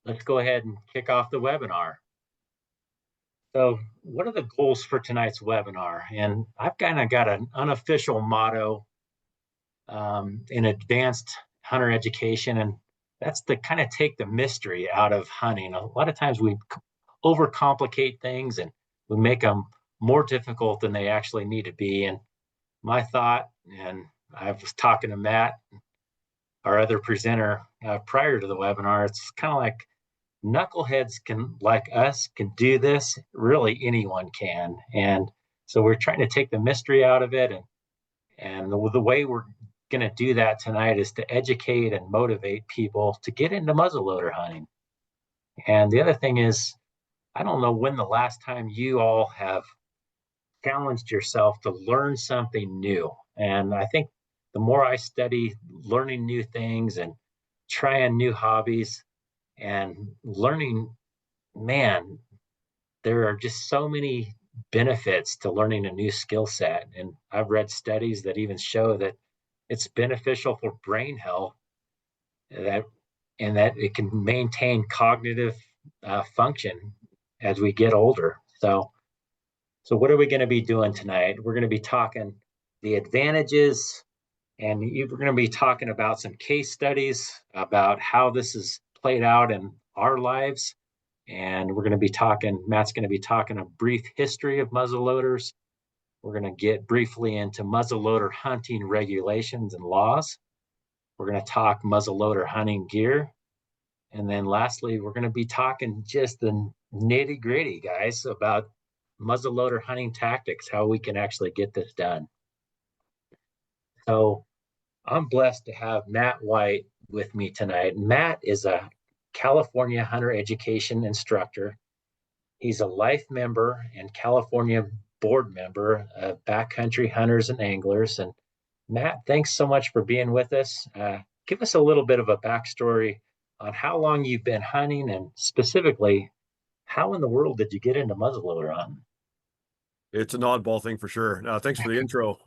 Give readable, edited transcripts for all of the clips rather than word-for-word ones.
let's go ahead and kick off the webinar. So, what are the goals for tonight's webinar? And I've kind of got an unofficial motto in advanced hunter education, and that's to kind of take the mystery out of hunting. A lot of times we overcomplicate things and we make them more difficult than they actually need to be. And my thought, and I was talking to Matt, our other presenter, prior to the webinar, it's kind of like knuckleheads like us can do this. Really, anyone can. And so we're trying to take the mystery out of it. And the way we're going to do that tonight is to educate and motivate people to get into muzzleloader hunting. And the other thing is, I don't know when the last time you all have challenged yourself to learn something new. And I think the more I study learning new things and trying new hobbies and learning, man, there are just so many benefits to learning a new skill set. And I've read studies that even show that it's beneficial for brain health, that and that it can maintain cognitive function as we get older. So what are we going to be doing tonight? We're going to be talking the advantages, and we're going to be talking about some case studies about how this is played out in our lives. And we're going to be talking, Matt's going to be talking a brief history of muzzleloaders. We're going to get briefly into muzzleloader hunting regulations and laws. We're going to talk muzzleloader hunting gear. And then lastly, we're going to be talking just the nitty gritty, guys, about muzzleloader hunting tactics, how we can actually get this done. So I'm blessed to have Matt White with me tonight. Matt is a California hunter education instructor. He's a life member and California board member of Backcountry Hunters and Anglers. And Matt, thanks so much for being with us. Give us a little bit of a backstory on how long you've been hunting, and specifically, how in the world did you get into muzzleloader hunting? It's an oddball thing for sure. Thanks for the intro.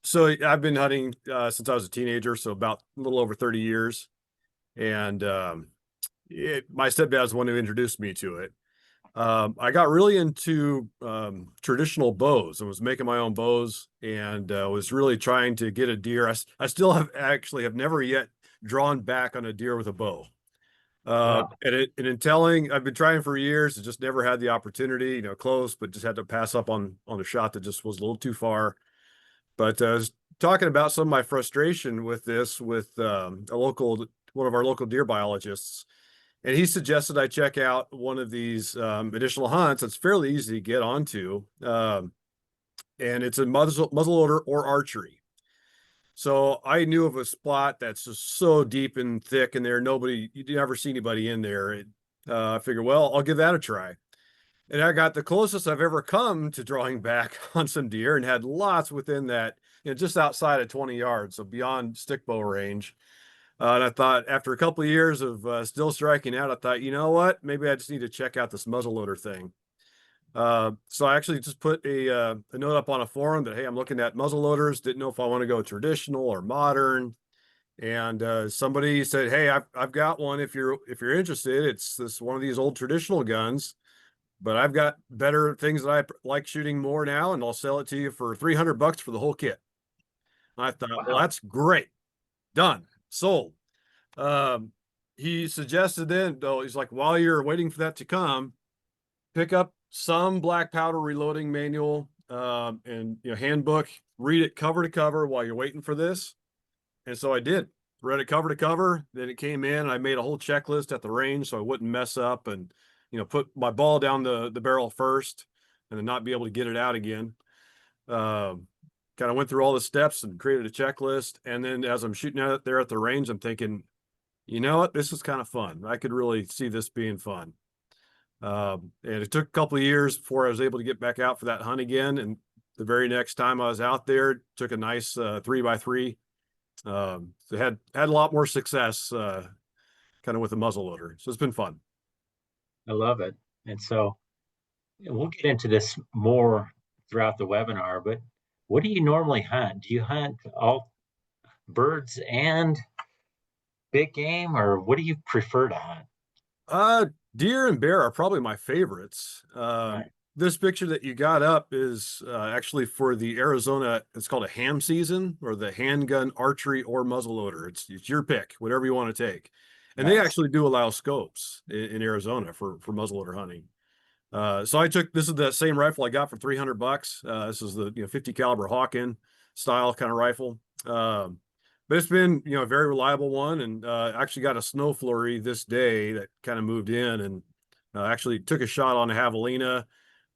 So I've been hunting since I was a teenager, so about a little over 30 years. And my stepdad was the one who introduced me to it. I got really into traditional bows and was making my own bows, and was really trying to get a deer. I still have never yet drawn back on a deer with a bow. Wow. And in telling, I've been trying for years and just never had the opportunity, close, but just had to pass up on a shot that just was a little too far. But I was talking about some of my frustration with this with one of our local deer biologists. And he suggested I check out one of these additional hunts that's fairly easy to get onto. And it's a muzzleloader or archery. So I knew of a spot that's just so deep and thick in there. You never see anybody in there. I figured, well, I'll give that a try. And I got the closest I've ever come to drawing back on some deer, and had lots within that, just outside of 20 yards, so beyond stick bow range. And I thought, after a couple of years of still striking out, I thought, you know what? Maybe I just need to check out this muzzleloader thing. So I actually just put a note up on a forum that, hey, I'm looking at muzzleloaders. Didn't know if I want to go traditional or modern. And somebody said, hey, I've got one. If you're interested, it's one of these old traditional guns, but I've got better things that I like shooting more now, and I'll sell it to you for $300 for the whole kit. I thought, Wow. well, that's great. Done. Sold. He suggested then, though, he's like, while you're waiting for that to come, pick up some black powder reloading manual and handbook, read it cover to cover while you're waiting for this. And so I did. Read it cover to cover. Then it came in. I made a whole checklist at the range so I wouldn't mess up, and put my ball down the barrel first and then not be able to get it out again. Kind of went through all the steps and created a checklist. And then as I'm shooting out there at the range, I'm thinking, you know what, this is kind of fun. I could really see this being fun. And it took a couple of years before I was able to get back out for that hunt again. And the very next time I was out there, took a nice 3x3. So had a lot more success kind of with the muzzleloader. So it's been fun. I love it. And so we'll get into this more throughout the webinar, but what do you normally hunt? Do you hunt all birds and big game, or what do you prefer to hunt? Uh, Deer and bear are probably my favorites. Right. This picture that you got up is actually for the Arizona. It's called a ham season or the handgun archery or muzzleloader. It's your pick, whatever you want to take. And they Nice. actually do allow scopes in Arizona for muzzleloader hunting. So I took this is the same rifle I got for 300 bucks. This is the 50 caliber Hawken style kind of rifle. But it's been a very reliable one, and actually got a snow flurry this day that kind of moved in and actually took a shot on a javelina.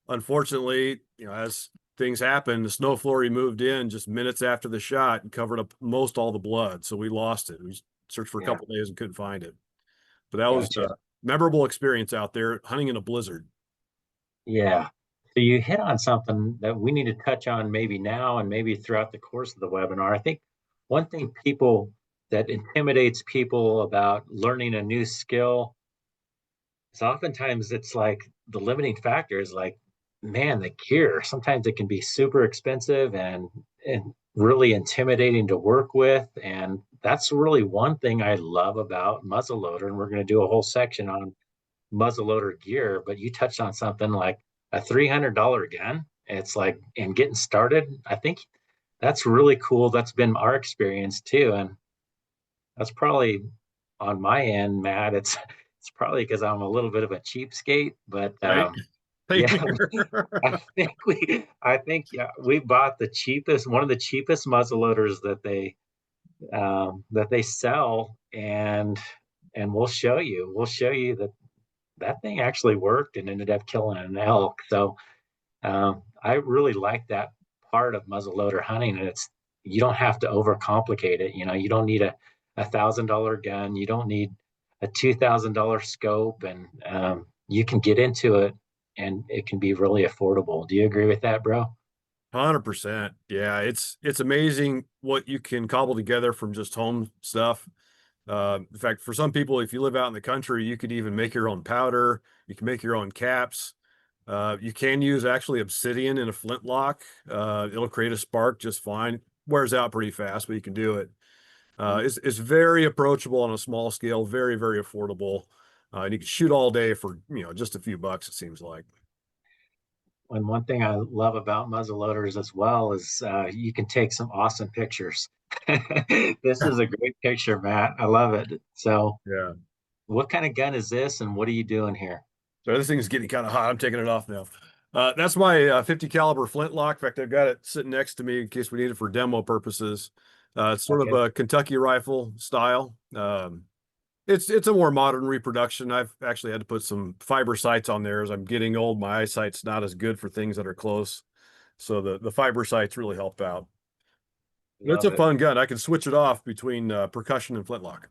Unfortunately, as things happen, the snow flurry moved in just minutes after the shot and covered up most all the blood, so we lost it. We searched for a Yeah. couple days and couldn't find it. But that was Gotcha. a memorable experience out there hunting in a blizzard. Yeah. So you hit on something that we need to touch on maybe now and maybe throughout the course of the webinar. I think one thing people that intimidates people about learning a new skill is oftentimes it's like the limiting factor is like, man, the gear. Sometimes it can be super expensive and really intimidating to work with. And that's really one thing I love about muzzleloader. And we're going to do a whole section on muzzleloader gear, but you touched on something like a $300 gun. It's like, and getting started, I think that's really cool. That's been our experience too. And that's probably on my end, Matt. It's probably because I'm a little bit of a cheapskate, but Right? Same yeah, here. I think yeah, we bought one of the cheapest muzzleloaders that they sell, and we'll show you that that thing actually worked and ended up killing an elk. So I really like that part of muzzleloader hunting, and it's you don't have to overcomplicate it. You don't need a $1,000 gun, you don't need a $2,000 scope, and you can get into it, and it can be really affordable. Do you agree with that, bro? 100%. Yeah, it's amazing what you can cobble together from just home stuff. In fact, for some people, if you live out in the country, you could even make your own powder. You can make your own caps. You can use actually obsidian in a flintlock. It'll create a spark just fine. Wears out pretty fast, but you can do it. It's very approachable on a small scale, very, very affordable. And you can shoot all day for, just a few bucks, it seems like. And one thing I love about muzzle loaders as well is you can take some awesome pictures. This is a great picture, Matt. I love it. So, Yeah. what kind of gun is this, and what are you doing here? So this thing's getting kind of hot. I'm taking it off now. That's my 50 caliber flintlock. In fact, I've got it sitting next to me in case we need it for demo purposes. It's sort of Okay. a Kentucky rifle style. It's a more modern reproduction. I've actually had to put some fiber sights on there as I'm getting old. My eyesight's not as good for things that are close. So the fiber sights really help out. But it's Love a it. fun gun. I can switch it off between percussion and flintlock.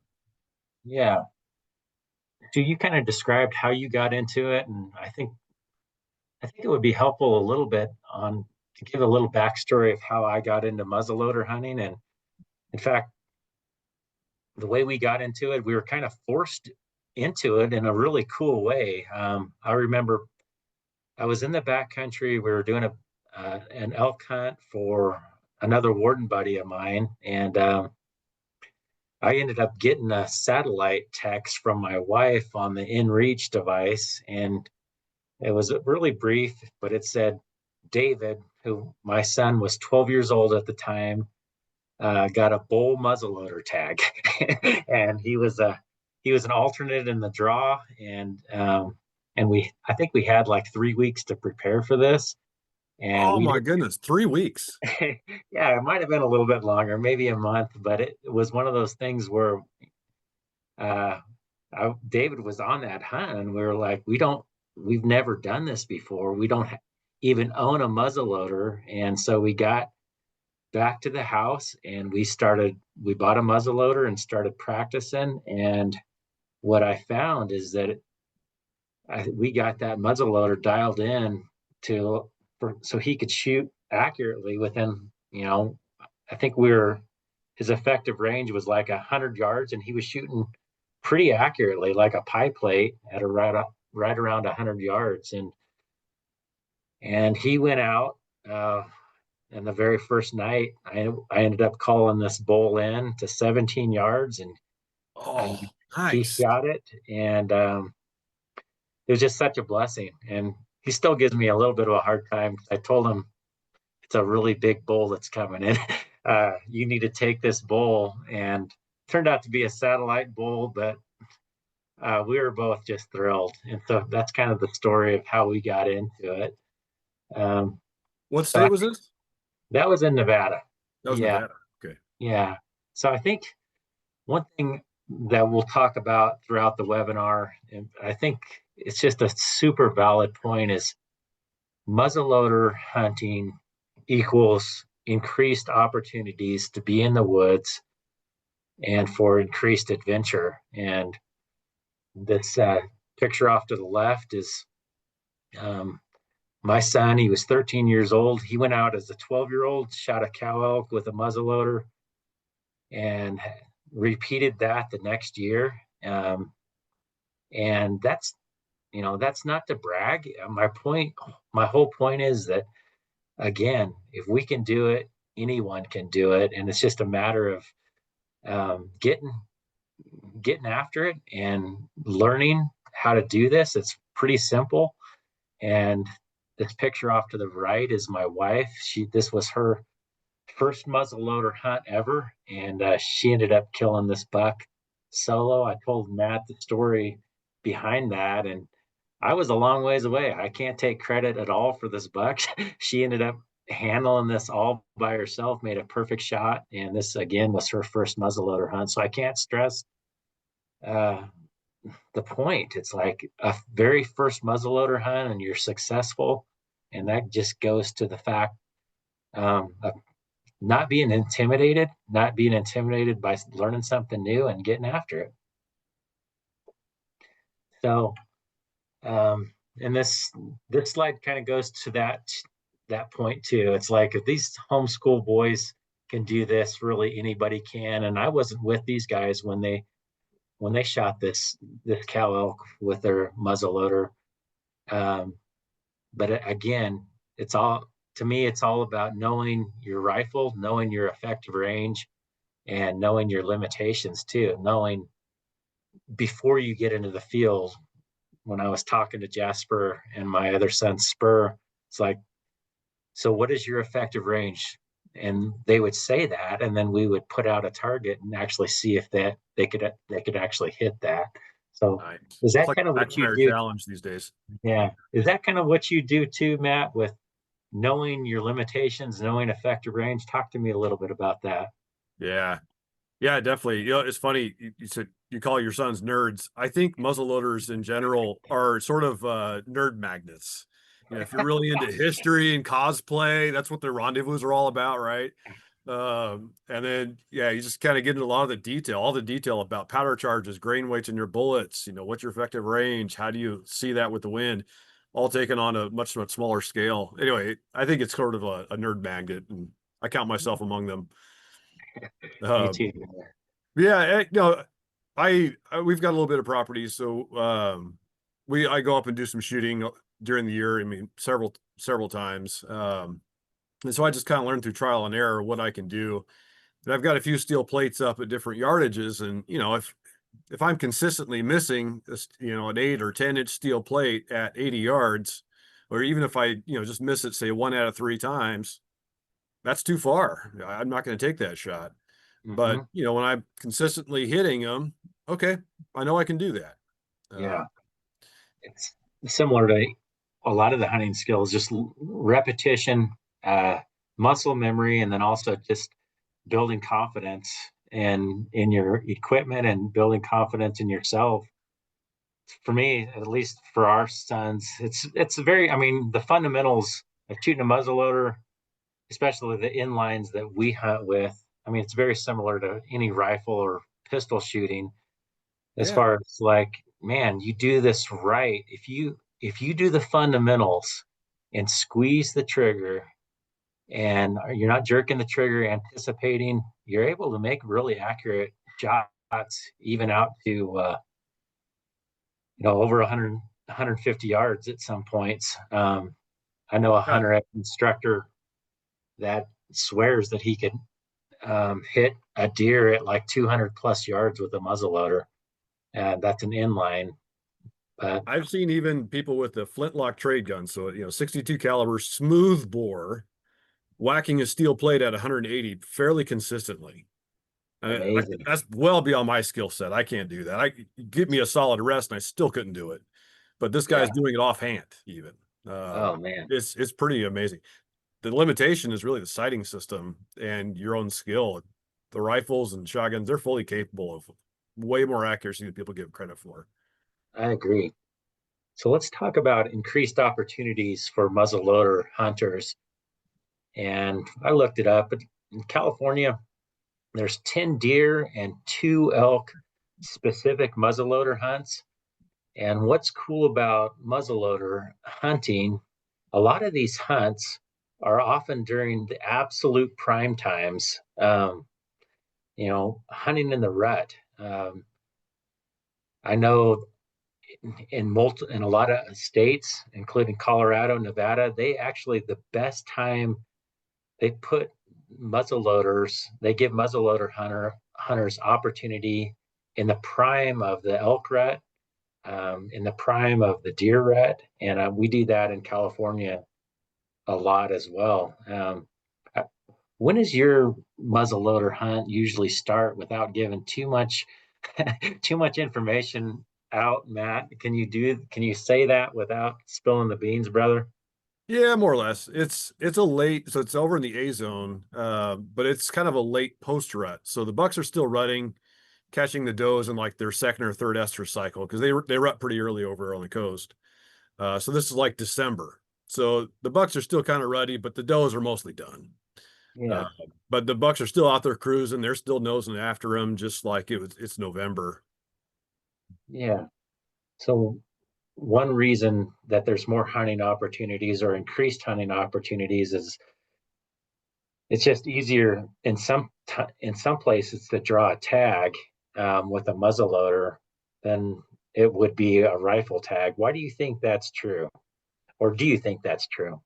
Yeah. So you kind of described how you got into it, and I think it would be helpful a little bit on to give a little backstory of how I got into muzzleloader hunting. And in fact, the way we got into it, we were kind of forced into it in a really cool way. I remember I was in the backcountry. We were doing an elk hunt for another warden buddy of mine, and I ended up getting a satellite text from my wife on the InReach device, and it was really brief, but it said David, who my son was 12 years old at the time, got a bull muzzleloader tag, and he was an alternate in the draw, and I think we had like 3 weeks to prepare for this, and Oh we my did. goodness, 3 weeks. Yeah, it might have been a little bit longer, maybe a month, but it was one of those things where uh, David was on that hunt, and we were like, we've never done this before. We don't even own a muzzleloader, and so we got back to the house and we bought a muzzleloader and started practicing. And what I found is that we got that muzzleloader dialed in so he could shoot accurately within, I think his effective range was like 100 yards, and he was shooting pretty accurately, like a pie plate at right around 100 yards. And he went out, and the very first night, I ended up calling this bull in to 17 yards, and uh, Oh, he nice. shot it. And it was just such a blessing. And he still gives me a little bit of a hard time. I told him it's a really big bull that's coming in. You need to take this bull, and turned out to be a satellite bull, but we were both just thrilled. And so that's kind of the story of how we got into it. Um, What so I state was think this? that was in Nevada. That was Yeah, Nevada. Okay. yeah. So I think one thing that we'll talk about throughout the webinar, and I think it's just a super valid point, is muzzleloader hunting equals increased opportunities to be in the woods and for increased adventure. And this picture off to the left is um, my son. He was 13 years old. He went out as a 12-year-old, shot a cow elk with a muzzleloader, and repeated that the next year. And that's not to brag. My whole point is that, again, if we can do it, anyone can do it, and it's just a matter of getting after it and learning how to do this. It's pretty simple. And this picture off to the right is my wife. This was her first muzzleloader hunt ever, and she ended up killing this buck solo. I told Matt the story behind that, and I was a long ways away. I can't take credit at all for this buck. She ended up handling this all by herself, made a perfect shot, and this again was her first muzzleloader hunt. So I can't stress uh, the point. It's like a very first muzzleloader hunt, and you're successful, and that just goes to the fact of not being intimidated by learning something new and getting after it. So, and this slide kind of goes to that point too. It's like if these homeschool boys can do this, really anybody can. And I wasn't with these guys when they shot this cow elk with their muzzleloader. Um, but again, it's all to me. It's all about knowing your rifle, knowing your effective range, and knowing your limitations too. Knowing before you get into the field. When I was talking to Jasper and my other son Spur, it's like, so what is your effective range? And they would say that, and then we would put out a target and actually see if that they could actually hit that. So Nice. is It's that like kind of a what you McIntyre do? challenge these days. Yeah. Is that kind of what you do too, Matt, with knowing your limitations, knowing effective range? Talk to me a little bit about that. Yeah. Yeah, definitely. It's funny. You said you call your sons nerds. I think muzzleloaders in general are sort of nerd magnets. If you're really into history and cosplay, that's what the rendezvous are all about, right? And then, yeah, you just kind of get into a lot of the detail, all the detail about powder charges, grain weights in your bullets, what's your effective range? How do you see that with the wind? All taken on a much, much smaller scale. Anyway, I think it's sort of a nerd magnet, and I count myself among them. Me Um, too. yeah, we've got a little bit of property, so I go up and do some shooting during the year. I mean, several times. And so I just kind of learned through trial and error what I can do. And I've got a few steel plates up at different yardages, and if I'm consistently missing this, an 8 or 10 inch steel plate at 80 yards, or even if I just miss it, say 1 out of 3 times, that's too far. I'm not going to take that shot. But Mm-hmm. when I'm consistently hitting them, okay, I know I can do that. Yeah. It's similar to a lot of the hunting skills, just repetition, uh, muscle memory, and then also just building confidence in your equipment and building confidence in yourself. For me, at least for our sons, it's very. I mean, the fundamentals of shooting a muzzleloader, especially the inlines that we hunt with. I mean, it's very similar to any rifle or pistol shooting as Yeah. far as like, man, you do this right. If you do the fundamentals and squeeze the trigger and you're not jerking the trigger, anticipating, you're able to make really accurate shots, even out to over 100 150 yards at some points. I know a Yeah. hunter instructor that swears that he could hit a deer at like 200 plus yards with a muzzleloader, and that's an inline. But I've seen even people with the flintlock trade gun, so 62 caliber smooth bore, whacking a steel plate at 180 fairly consistently. amazing. That's well beyond my skill set. I can't do that. I give me a solid rest, and I still couldn't do it. But this guy's Yeah. doing it offhand, even. Oh man. It's pretty amazing. The limitation is really the sighting system and your own skill. The rifles and shotguns, they're fully capable of way more accuracy than people give credit for. I agree. So let's talk about increased opportunities for muzzleloader hunters. And I looked it up. In California, there's 10 deer and 2 elk specific muzzleloader hunts. And what's cool about muzzleloader hunting, a lot of these hunts are often during the absolute prime times, hunting in the rut. I know in a lot of states, including Colorado, Nevada, they actually the best time they put they give hunters opportunity in the prime of the elk rut, in the prime of the deer rut, and we do that in California a lot as well. Uh, when does your muzzleloader hunt usually start without giving too much too much information out, Matt? Can you say that without spilling the beans, brother? Yeah, more or less. It's a late, so it's over in the A zone, but it's kind of a late post rut. So the bucks are still rutting, catching the does in like their second or third estrus cycle because they rut pretty early over on the coast. So this is like December. So the bucks are still kind of ruddy, but the does are mostly done. Uh, Yeah, but the bucks are still out there cruising. They're still nosing after them, just like it's November. yeah. So one reason that there's more hunting opportunities or increased hunting opportunities is it's just easier in some places to draw a tag with a muzzleloader than it would be a rifle tag. Why do you think that's true, or do you think that's true?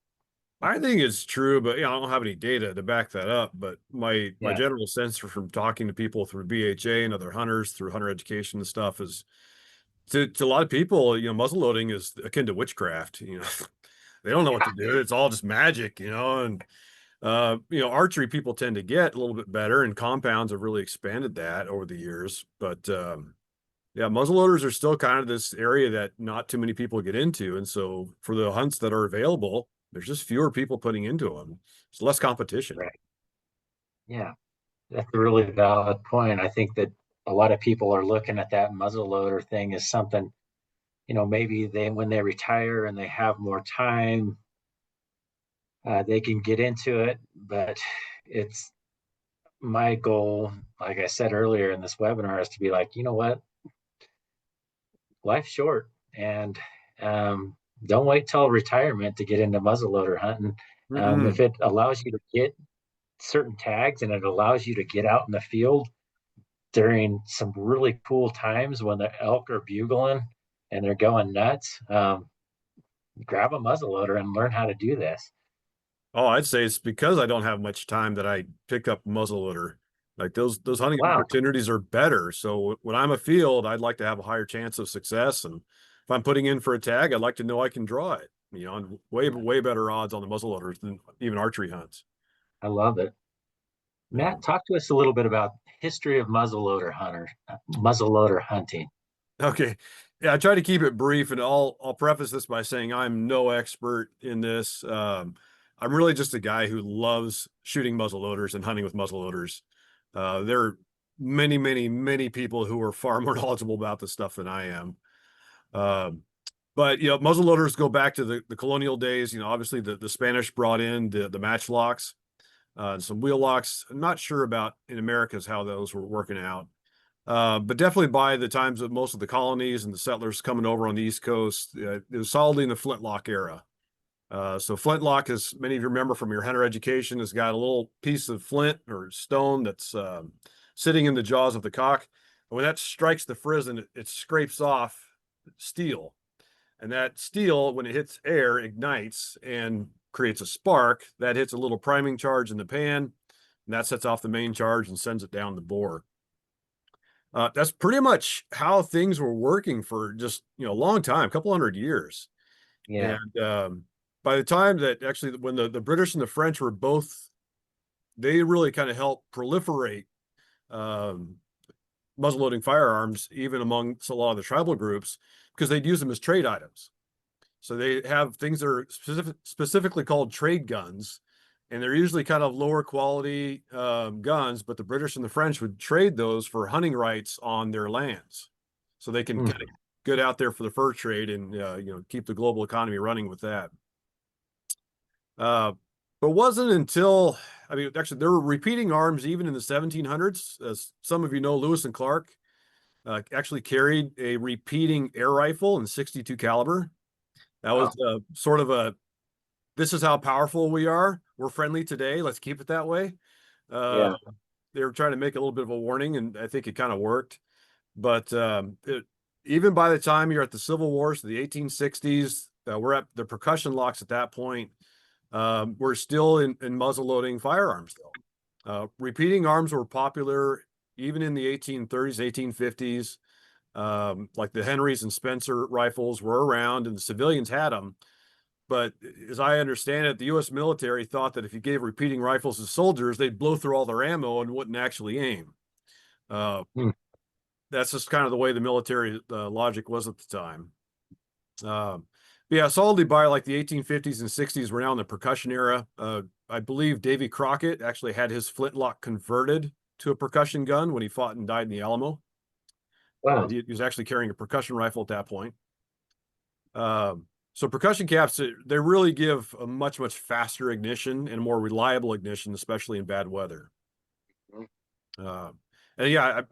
I think it's true, but I don't have any data to back that up. But my Yeah, general sense from talking to people through BHA and other hunters through hunter education and stuff is to a lot of people, muzzleloading is akin to witchcraft. They don't know what yeah, to do. It's all just magic, and archery people tend to get a little bit better, and compounds have really expanded that over the years. But yeah, muzzleloaders are still kind of this area that not too many people get into. And so for the hunts that are available, there's just fewer people putting into them. It's less competition. right. Yeah, that's a really valid point. I think that a lot of people are looking at that muzzleloader thing as something, maybe when they retire and they have more time, they can get into it. But it's my goal, like I said earlier in this webinar, is to be like, you know what, life's short, and don't wait till retirement to get into muzzleloader hunting. If Mm-mm. it allows you to get certain tags and it allows you to get out in the field during some really cool times when the elk are bugling and they're going nuts, grab a muzzleloader and learn how to do this. Oh, I'd say it's because I don't have much time that I pick up muzzleloader. Like those hunting Wow. opportunities are better. So when I'm a field, I'd like to have a higher chance of success. And if I'm putting in for a tag, I'd like to know I can draw it. And way better odds on the muzzleloaders than even archery hunts. I love it. Yeah. Matt, talk to us a little bit about history of muzzleloader hunting. Okay. Yeah, I try to keep it brief, and I'll preface this by saying I'm no expert in this. I'm really just a guy who loves shooting muzzleloaders and hunting with muzzleloaders. There are many people who are far more knowledgeable about this stuff than I am. Um, but muzzleloaders go back to the colonial days. Obviously the Spanish brought in the matchlocks, some wheel locks. I'm not sure about in America's how those were working out. But definitely by the times of most of the colonies and the settlers coming over on the East Coast, it was solidly in the flintlock era. So flintlock, as many of you remember from your hunter education, has got a little piece of flint or stone that's sitting in the jaws of the cock. And when that strikes the frizzen, it scrapes off steel. And that steel, when it hits air, ignites and creates a spark that hits a little priming charge in the pan. And that sets off the main charge and sends it down the bore. That's pretty much how things were working for just, a long time, a couple hundred years. Yeah. And by the time that actually, when the British and the French were both, they really kind of helped proliferate um, muzzleloading firearms, even amongst a lot of the tribal groups, because they'd use them as trade items. So they have things that are specifically called trade guns, and they're usually kind of lower quality guns, but the British and the French would trade those for hunting rights on their lands. So they can Hmm. kind of get out there for the fur trade and, keep the global economy running with that. Uh, but wasn't until, I mean, actually, there were repeating arms even in the 1700s. As some of you know, Lewis and Clark actually carried a repeating air rifle in 62 caliber. That was Wow. sort of a, this is how powerful we are. We're friendly today. Let's keep it that way. Uh, Yeah. they were trying to make a little bit of a warning, and I think it kind of worked. But even by the time you're at the Civil War, so the 1860s, we're at the percussion locks at that point. We're still in muzzle loading firearms, though. Repeating arms were popular even in the 1830s, 1850s. Like the Henrys and Spencer rifles were around, and the civilians had them. But as I understand it, the U.S. military thought that if you gave repeating rifles to soldiers, they'd blow through all their ammo and wouldn't actually aim. Uh, Hmm. that's just kind of the way the military logic was at the time. Um, yeah, solidly by like the 1850s and 60s, we're now in the percussion era. I believe Davy Crockett actually had his flintlock converted to a percussion gun when he fought and died in the Alamo. Wow. He was actually carrying a percussion rifle at that point. Um, so percussion caps, they really give a much, much faster ignition and more reliable ignition, especially in bad weather. Uh, and yeah,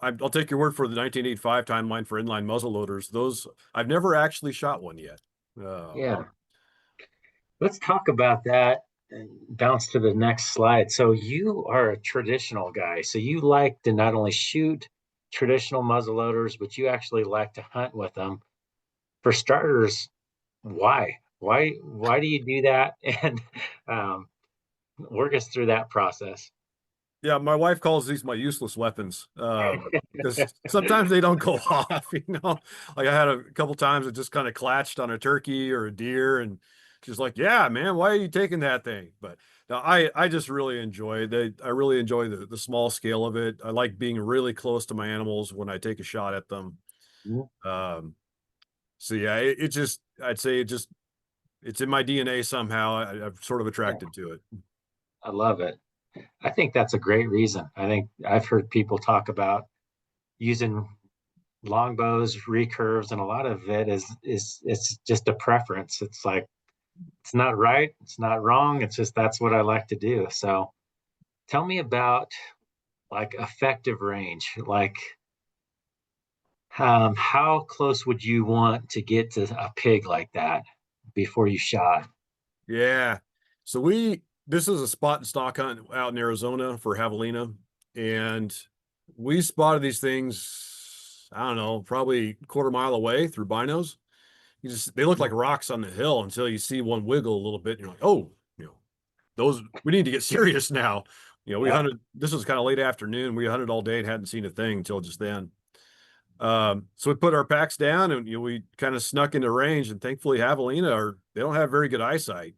I'll take your word for the 1985 timeline for inline muzzle loaders. Those, I've never actually shot one yet. Yeah. Let's talk about that and bounce to the next slide. So you are a traditional guy. So you like to not only shoot traditional muzzleloaders, but you actually like to hunt with them. For starters, why? Why do you do that? And um, work us through that process. Yeah, my wife calls these my useless weapons because sometimes they don't go off. Like I had a couple times it just kind of clatched on a turkey or a deer, and she's like, "Yeah, man, why are you taking that thing?" But no, I just really enjoy I really enjoy the small scale of it. I like being really close to my animals when I take a shot at them. Mhm. Um, so yeah, it just I'd say it's in my DNA somehow. I'm sort of Yeah, attracted to it. I love it. I think that's a great reason. I think I've heard people talk about using longbows, recurves, and a lot of it is it's just a preference. It's like it's not right, it's not wrong. It's just that's what I like to do. So tell me about like effective range. Like how close would you want to get to a pig like that before you shot? Yeah. So this is a spot and stock hunt out in Arizona for javelina, and we spotted these things, I don't know, probably a quarter mile away through binos. They look like rocks on the hill until you see one wiggle a little bit, and you're like, oh, those, we need to get serious now. We Yeah. hunted, this was kind of late afternoon. We hunted all day and hadn't seen a thing until just then. So we put our packs down and we kind of snuck into range, and thankfully javelina they don't have very good eyesight.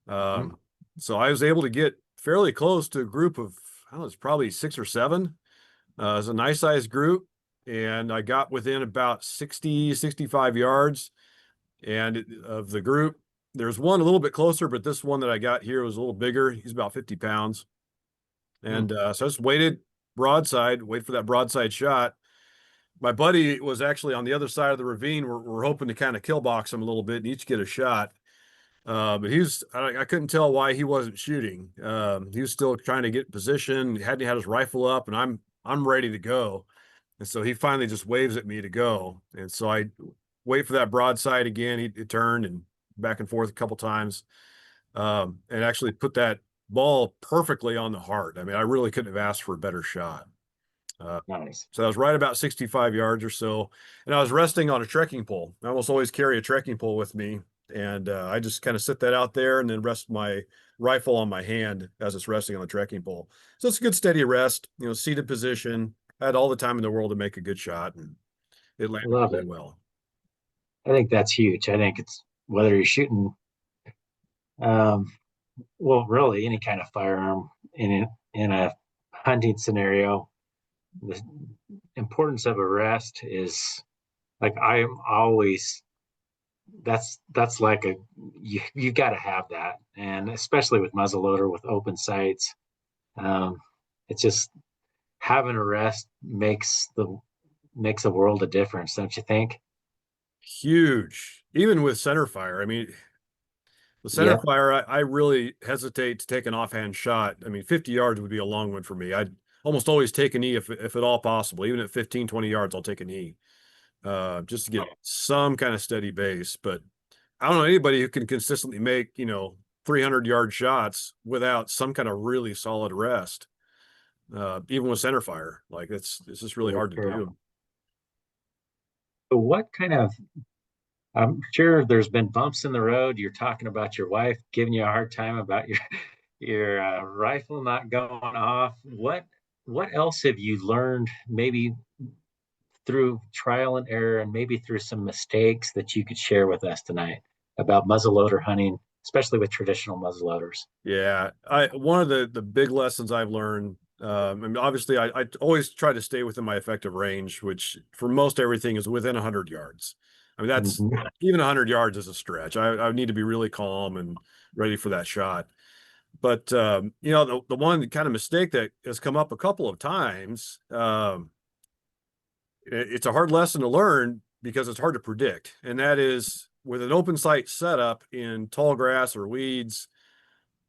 Mhm. Um, so I was able to get fairly close to a group of, I don't know, it's probably 6 or 7. It's a nice sized group. And I got within about 60, 65 yards. And of the group, there's one a little bit closer, but this one that I got here was a little bigger. He's about 50 pounds. Mm. And so I just waited wait for that broadside shot. My buddy was actually on the other side of the ravine. We're hoping to kind of kill box him a little bit and each get a shot. But I couldn't tell why he wasn't shooting. He was still trying to get in position. He hadn't had his rifle up, and I'm ready to go. And so he finally just waves at me to go. And so I wait for that broadside again. He turned and back and forth a couple times, and actually put that ball perfectly on the heart. I mean, I really couldn't have asked for a better shot. Uh, Nice. so I was right about 65 yards or so, and I was resting on a trekking pole. I almost always carry a trekking pole with me, and I just kind of sit that out there and then rest my rifle on my hand as it's resting on the trekking pole. So it's a good steady rest, seated position, I had all the time in the world to make a good shot, and it landed Love really it. well. I think that's huge. I think it's whether you're shooting, um, well, really any kind of firearm in a hunting scenario, the importance of a rest is like I'm always that's like a you got to have that, and especially with muzzleloader with open sights, um, it's just having a rest makes a world of difference, don't you think? Huge, even with center fire. I mean, the center Yep. fire, I really hesitate to take an offhand shot. I mean, 50 yards would be a long one for me. I'd almost always take a knee if at all possible. Even at 15, 20 yards, I'll take a knee just to get some kind of steady base. But I don't know anybody who can consistently make, 300-yard shots without some kind of really solid rest, even with center fire. Like it's just really Very hard to true. do. So what kind of I'm sure there's been bumps in the road. You're talking about your wife giving you a hard time about your your rifle not going off. What else have you learned, maybe through trial and error, and maybe through some mistakes that you could share with us tonight about muzzleloader hunting, especially with traditional muzzleloaders? Yeah, I one of the big lessons I've learned. I mean, obviously, I always try to stay within my effective range, which for most everything is within 100 yards. I mean, that's Mhm. even 100 yards is a stretch. I need to be really calm and ready for that shot. But the one kind of mistake that has come up a couple of times, it's a hard lesson to learn because it's hard to predict, and that is with an open sight setup in tall grass or weeds.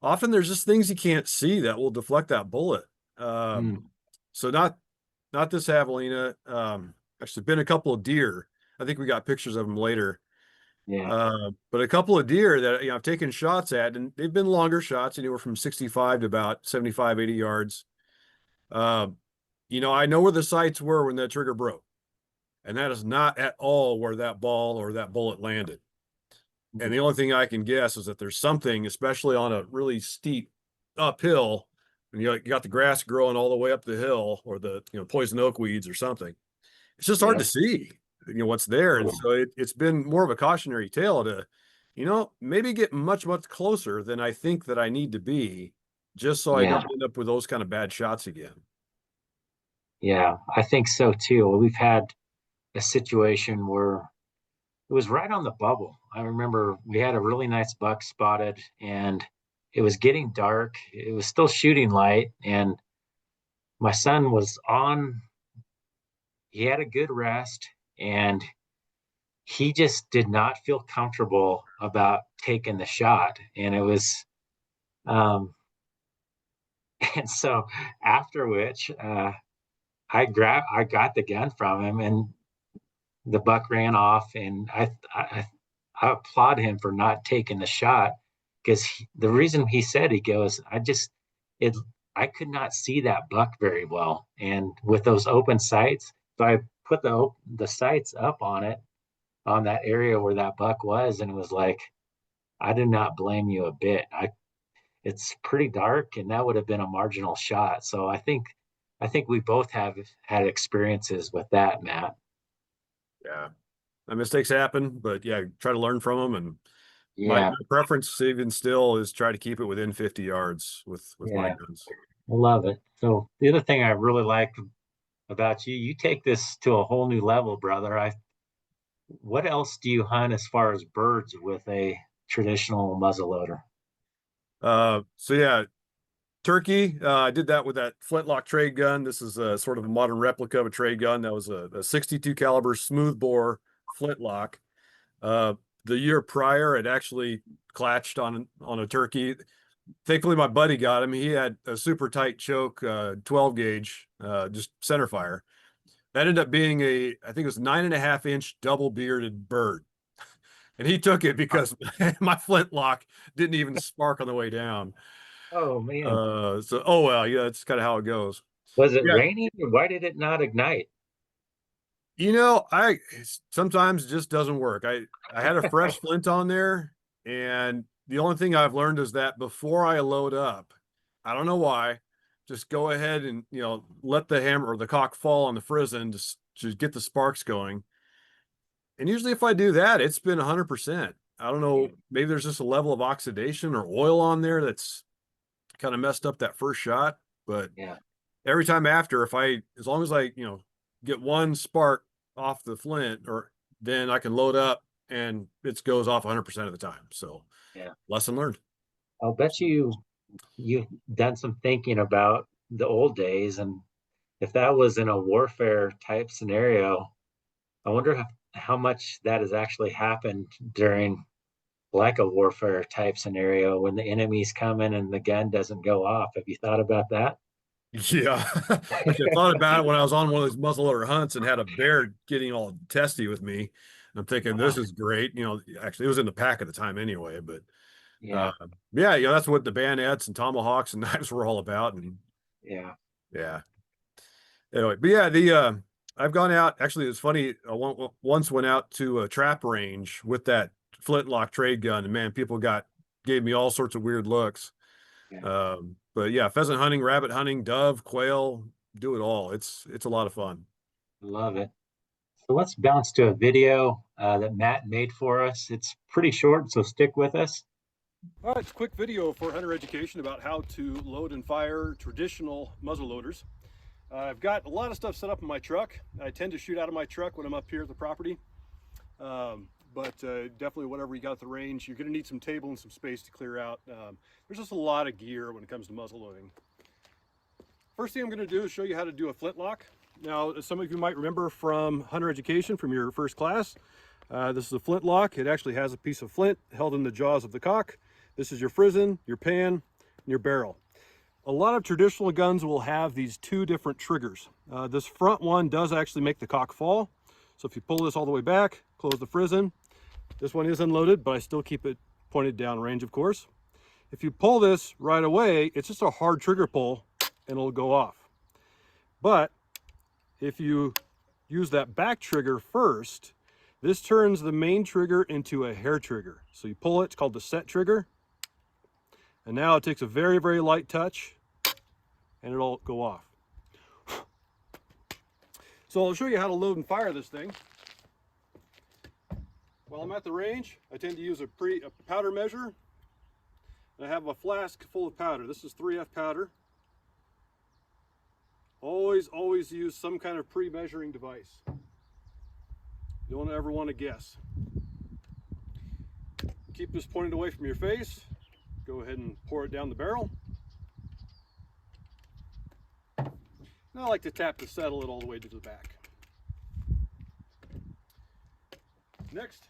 Often there's just things you can't see that will deflect that bullet. Um, Mm, so not this javelina. Actually, been a couple of deer. I think we got pictures of them later. yeah. But a couple of deer that I've taken shots at, and they've been longer shots, anywhere from 65 to about 75, 80 yards. Uh, I know where the sights were when that trigger broke, and that is not at all where that ball or that bullet landed. And Mm, the only thing I can guess is that there's something, especially on a really steep uphill, and you got the grass growing all the way up the hill, or the poison oak weeds or something. It's just hard to yep. see, what's there, and so it's been more of a cautionary tale to, maybe get much much closer than I think that I need to be, just so I Yeah. don't end up with those kind of bad shots again. Yeah. I think so too. We've had a situation where it was right on the bubble. I remember we had a really nice buck spotted, and it was getting dark. It was still shooting light, and my son was on. He had a good rest, and he just did not feel comfortable about taking the shot. And it was, um, and so after which, I got the gun from him, and the buck ran off, and I applaud him for not taking the shot because the reason he said he goes, it I could not see that buck very well, and with those open sights, so I put the sights up on it on that area where that buck was, and it was like I do not blame you a bit. I It's pretty dark, and that would have been a marginal shot. So I think we both have had experiences with that, Matt. Yeah, mistakes happen, but yeah, try to learn from them. And my Yeah, preference, even still, is try to keep it within 50 yards with my yeah. guns. I love it. So the other thing I really like about you, you take this to a whole new level, brother. What else do you hunt as far as birds with a traditional muzzleloader? So yeah, turkey. I did that with that flintlock trade gun. This is a sort of a modern replica of a trade gun. That was a 62 caliber smoothbore flintlock. Uh, the year prior, it actually clatched on a turkey. Thankfully, my buddy got him. He had a super tight choke, 12 gauge, just center fire. That ended up being I think it was 9.5 inch double bearded bird. And he took it because my flintlock didn't even spark on the way down. Oh man, Oh well, yeah, that's kind of how it goes. was it Yeah, raining or why did it not ignite? I sometimes it just doesn't work. I had a fresh flint on there, and the only thing I've learned is that before I load up, I don't know why, just go ahead and, let the hammer or the cock fall on the frizzen to get the sparks going. And usually if I do that, it's been 100%. I don't know, maybe there's just a level of oxidation or oil on there that's kind of messed up that first shot. But Yeah. every time after, as long as I, get one spark off the flint, or then I can load up and it goes off 100% of the time. So Yeah. lesson learned. I'll bet you've done some thinking about the old days, and if that was in a warfare type scenario, I wonder how much that has actually happened during like a warfare type scenario when the enemy's coming and the gun doesn't go off. Have you thought about that? Yeah. Actually, I thought about it when I was on one of those muzzleloader hunts and had a bear getting all testy with me. And I'm thinking, this is great. Actually, it was in the pack at the time anyway, but Yeah, yeah, that's what the bayonets and tomahawks and knives were all about. And yeah, yeah. Anyway, but yeah, the I've gone out. Actually, it's funny. Once went out to a trap range with that flintlock trade gun, and man, people gave me all sorts of weird looks. yeah. But yeah, pheasant hunting, rabbit hunting, dove, quail, do it all. It's a lot of fun. Love it. So let's bounce to a video that Matt made for us. It's pretty short, so stick with us. All right, it's a quick video for hunter education about how to load and fire traditional muzzle loaders. I've got a lot of stuff set up in my truck. I tend to shoot out of my truck when I'm up here at the property. But definitely whatever you got at the range, you're gonna need some table and some space to clear out. There's just a lot of gear when it comes to muzzle loading. First thing I'm gonna do is show you how to do a flintlock. Now, as some of you might remember from hunter education from your first class, this is a flintlock. It actually has a piece of flint held in the jaws of the cock. This is your frizzen, your pan, and your barrel. A lot of traditional guns will have these two different triggers. This front one does actually make the cock fall. So if you pull this all the way back, close the frizzen. This one is unloaded, but I still keep it pointed down range, of course. If you pull this right away, it's just a hard trigger pull and it'll go off. But if you use that back trigger first, this turns the main trigger into a hair trigger. So you pull it, it's called the set trigger. And now it takes a very, very light touch and it'll go off. So I'll show you how to load and fire this thing. While I'm at the range, I tend to use a powder measure. I have a flask full of powder. This is 3F powder. Always use some kind of pre-measuring device. You don't ever want to guess. Keep this pointed away from your face. Go ahead and pour it down the barrel. And I like to tap to settle it all the way to the back. Next,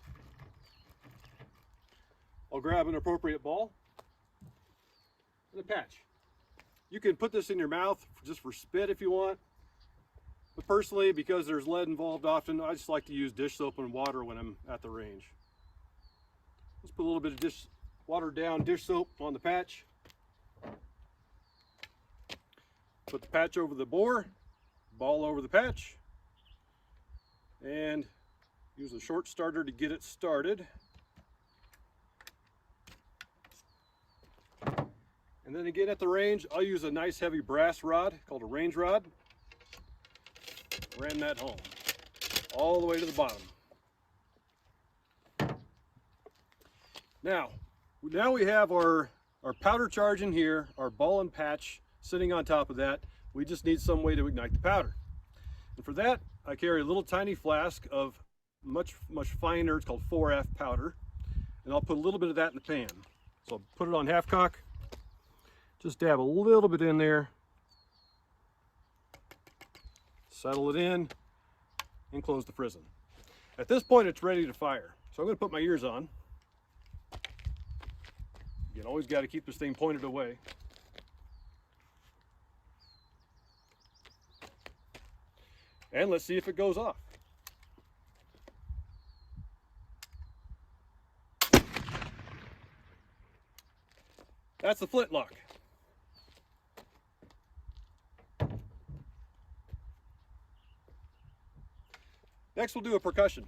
I'll grab an appropriate ball and a patch. You can put this in your mouth just for spit if you want. But personally, because there's lead involved often, I just like to use dish soap and water when I'm at the range. Let's put a little bit of watered down dish soap on the patch. Put the patch over the bore, ball over the patch, and use a short starter to get it started. And then again at the range, I'll use a nice heavy brass rod called a range rod. Ram that home all the way to the bottom. Now we have our powder charge in here, our ball and patch sitting on top of that. We just need some way to ignite the powder. And for that, I carry a little tiny flask of much finer, it's called 4F powder. And I'll put a little bit of that in the pan. So I'll put it on half cock, just dab a little bit in there, settle it in, and close the frizzen. At this point, it's ready to fire. So I'm gonna put my ears on. You always got to keep this thing pointed away. And let's see if it goes off. That's the flintlock. Next we'll do a percussion.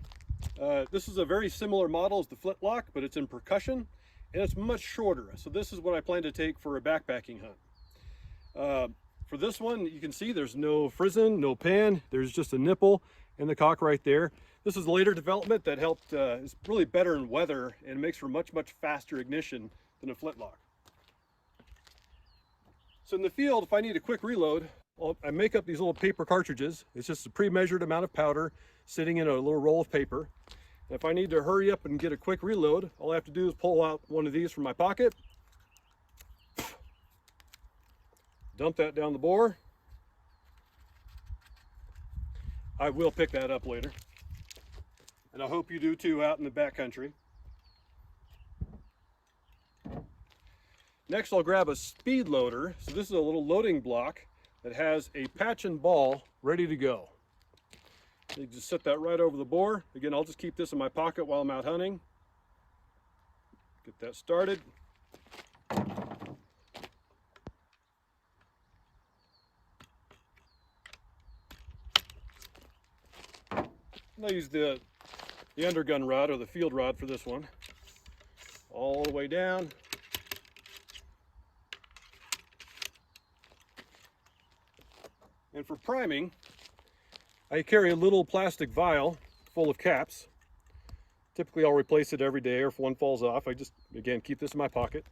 This is a very similar model as the flintlock, but it's in percussion and it's much shorter. So this is what I plan to take for a backpacking hunt. For this one, you can see there's no frizzen, no pan. There's just a nipple and the cock right there. This is later development that helped, is really better in weather and makes for much faster ignition than a flintlock. So in the field, if I need a quick reload, I make up these little paper cartridges. It's just a pre-measured amount of powder sitting in a little roll of paper. And if I need to hurry up and get a quick reload, all I have to do is pull out one of these from my pocket, dump that down the bore. I will pick that up later. And I hope you do too out in the backcountry. Next, I'll grab a speed loader. So this is a little loading block that has a patch and ball ready to go. You just set that right over the bore. Again, I'll just keep this in my pocket while I'm out hunting. Get that started. I'll use the undergun rod or the field rod for this one. All the way down. And for priming, I carry a little plastic vial full of caps. Typically I'll replace it every day, or if one falls off, I just, again, keep this in my pocket.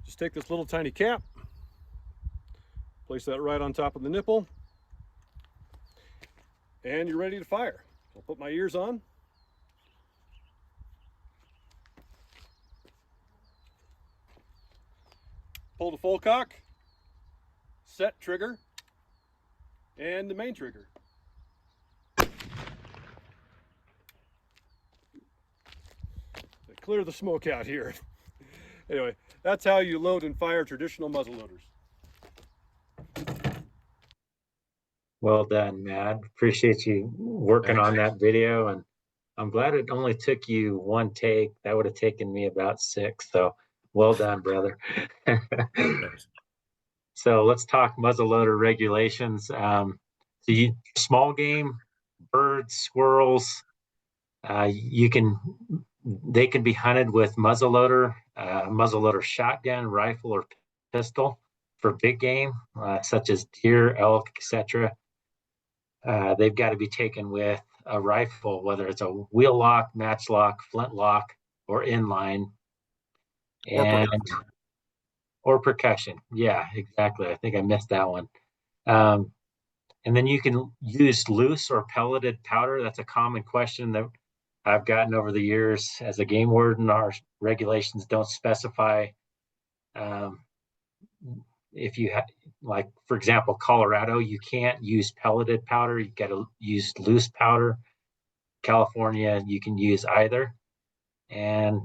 Just take this little tiny cap, place that right on top of the nipple, and you're ready to fire. I'll put my ears on. Pull the full cock, set trigger, and the main trigger. Clear the smoke out here. Anyway, that's how you load and fire traditional muzzle loaders. Well done, Matt. Appreciate you working on that video, and I'm glad it only took you one take. That would have taken me about 6. So well done, brother. So let's talk muzzleloader regulations. So small game, birds, squirrels, they can be hunted with muzzleloader shotgun, rifle, or pistol. For big game, such as deer, elk, etc., they've got to be taken with a rifle, whether it's a wheel lock, matchlock, flintlock, or inline. Or percussion. Yeah, exactly. I think I missed that one. And then you can use loose or pelleted powder. That's a common question that I've gotten over the years. As a game warden, our regulations don't specify if you have, like, for example, Colorado, you can't use pelleted powder. You've got to use loose powder. California, you can use either. And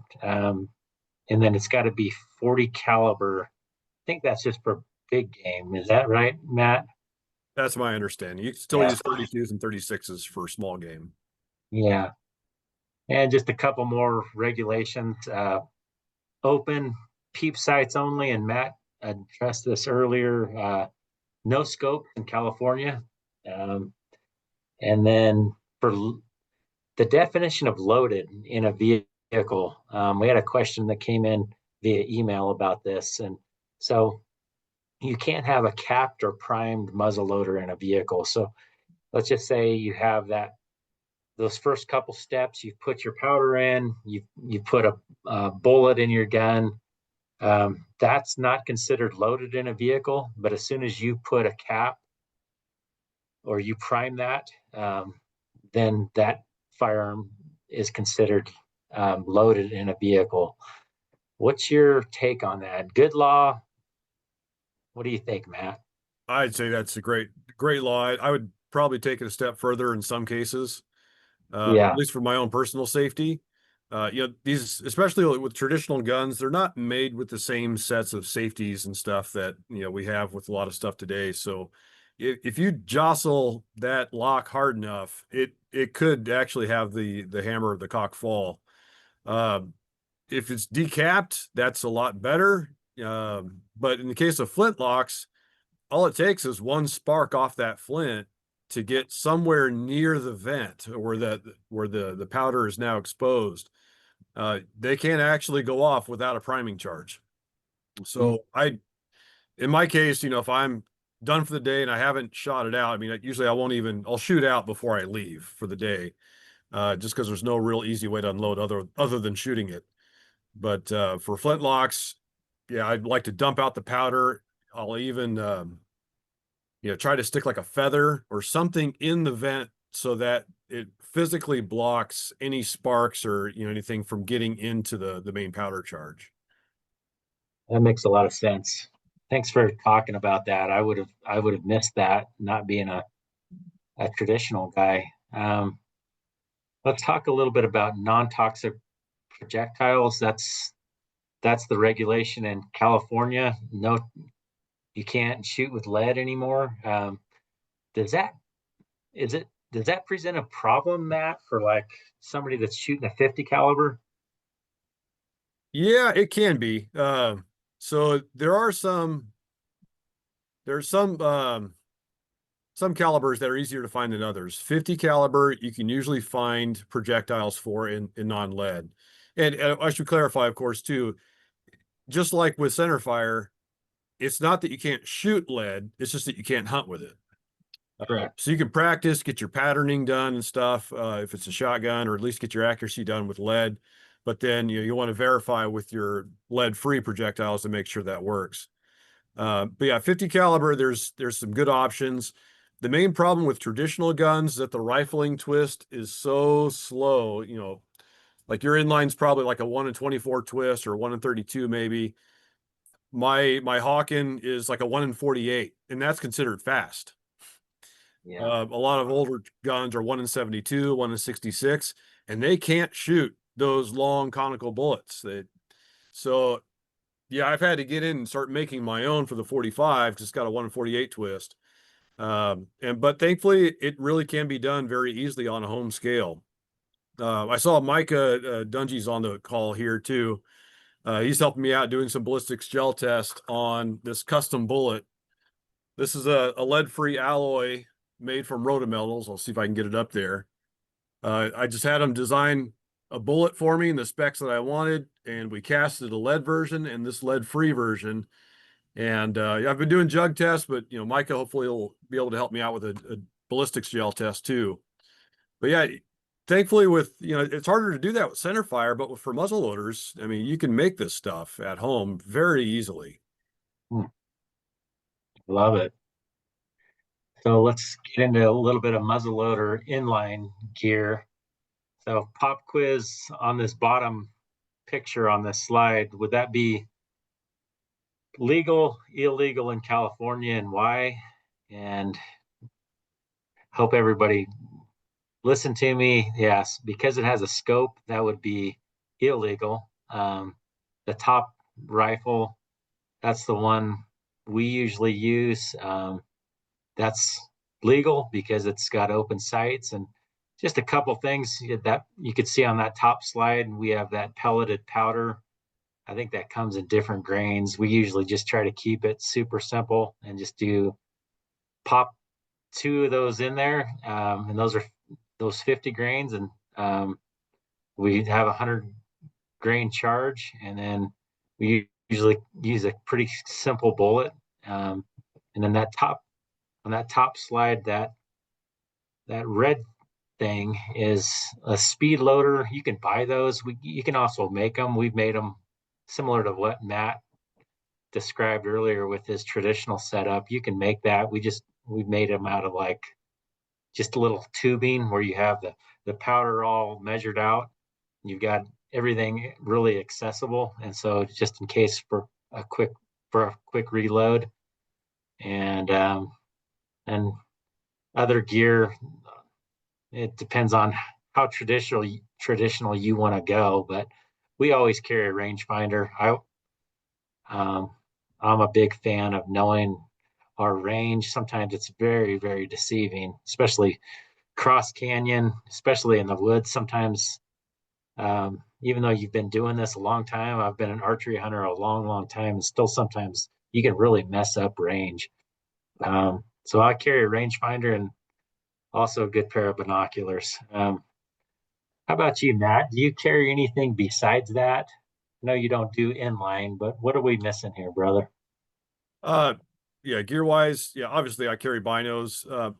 then it's got to be 40 caliber. I think that's just for big game. Is that right, Matt? That's my understanding. You can still use 32s and 36s for small game. Yeah. And just a couple more regulations. Open peep sights only, and Matt addressed this earlier. No scope in California. And then for the definition of loaded in a vehicle, we had a question that came in via email about this. And so you can't have a capped or primed muzzleloader in a vehicle. So let's just say you have those first couple steps. You put your powder in, you put a bullet in your gun. That's not considered loaded in a vehicle. But as soon as you put a cap or you prime that, then that firearm is considered loaded in a vehicle. What's your take on that? Good law? What do you think, Matt? I'd say that's a great law. I would probably take it a step further in some cases, at least for my own personal safety. These, especially with traditional guns, they're not made with the same sets of safeties and stuff that we have with a lot of stuff today. So if you jostle that lock hard enough, it could actually have the hammer of the cock fall. If it's decapped, that's a lot better. But in the case of flintlocks, all it takes is one spark off that flint to get somewhere near the vent where the powder is now exposed. they can actually go off without a priming charge. So in my case, if I'm done for the day and I haven't shot it out, I mean, usually I'll shoot out before I leave for the day, just because there's no real easy way to unload other than shooting it. But for flintlocks, yeah, I'd like to dump out the powder. I'll even, try to stick like a feather or something in the vent so that it physically blocks any sparks or, anything from getting into the main powder charge. That makes a lot of sense. Thanks for talking about that. I would have missed that, not being a traditional guy. Let's talk a little bit about non-toxic projectiles. That's the regulation in California. No, you can't shoot with lead anymore. Does that is it does that present a problem, Matt, for like somebody that's shooting a 50 caliber? Yeah, it can be. So there's some calibers that are easier to find than others. 50 caliber, you can usually find projectiles for in non-lead. And I should clarify, of course, too, just like with centerfire, it's not that you can't shoot lead, it's just that you can't hunt with it. Correct. So you can practice, get your patterning done and stuff, if it's a shotgun, or at least get your accuracy done with lead. But then you want to verify with your lead-free projectiles to make sure that works. But yeah, 50 caliber, there's some good options. The main problem with traditional guns is that the rifling twist is so slow. Like your inline's probably like a 1 in 24 twist or 1 in 32 maybe. My Hawken is like a 1 in 48, and that's considered fast. Yeah. A lot of older guns are 1 in 72, 1 in 66, and they can't shoot those long conical bullets. So yeah, I've had to get in and start making my own for the 45 because it's got a 1 in 48 twist. But thankfully it really can be done very easily on a home scale. I saw Micah Dungy's on the call here too. He's helping me out doing some ballistics gel test on this custom bullet. This is a lead-free alloy made from rotometals. I'll see if I can get it up there. I just had him design a bullet for me in the specs that I wanted, and we casted a lead version and this lead-free version. And I've been doing jug tests, but Micah hopefully will be able to help me out with a ballistics gel test too. But yeah, thankfully it's harder to do that with centerfire, but for muzzleloaders, I mean, you can make this stuff at home very easily. Love it. So let's get into a little bit of muzzleloader inline gear. So pop quiz on this bottom picture on this slide, would that be legal, illegal in California, and why? And hope everybody listen to me. Yes, because it has a scope, that would be illegal. The top rifle, that's the one we usually use. That's legal because it's got open sights. And just a couple things that you could see on that top slide. We have that pelleted powder. I think that comes in different grains. We usually just try to keep it super simple and just pop 2 of those in there. And those are those 50 grains. And we have 100 grain charge. And then we usually use a pretty simple bullet. And then on that top slide, that red thing is a speed loader. You can buy those. You can also make them. We've made them similar to what Matt described earlier with his traditional setup. You can make that. We've made them out of like just a little tubing where you have the powder all measured out. You've got everything really accessible, and so just in case for a quick reload, and other gear, it depends on how traditional you want to go, but we always carry a rangefinder. I'm a big fan of knowing our range. Sometimes it's very, very deceiving, especially cross canyon, especially in the woods. Sometimes, even though you've been doing this a long time, I've been an archery hunter a long, long time, and still sometimes you can really mess up range. So I carry a rangefinder and also a good pair of binoculars. I How about you, Matt? Do you carry anything besides that? I know you don't do inline, but what are we missing here, brother? Uh, yeah, gear wise, yeah, obviously I carry binos.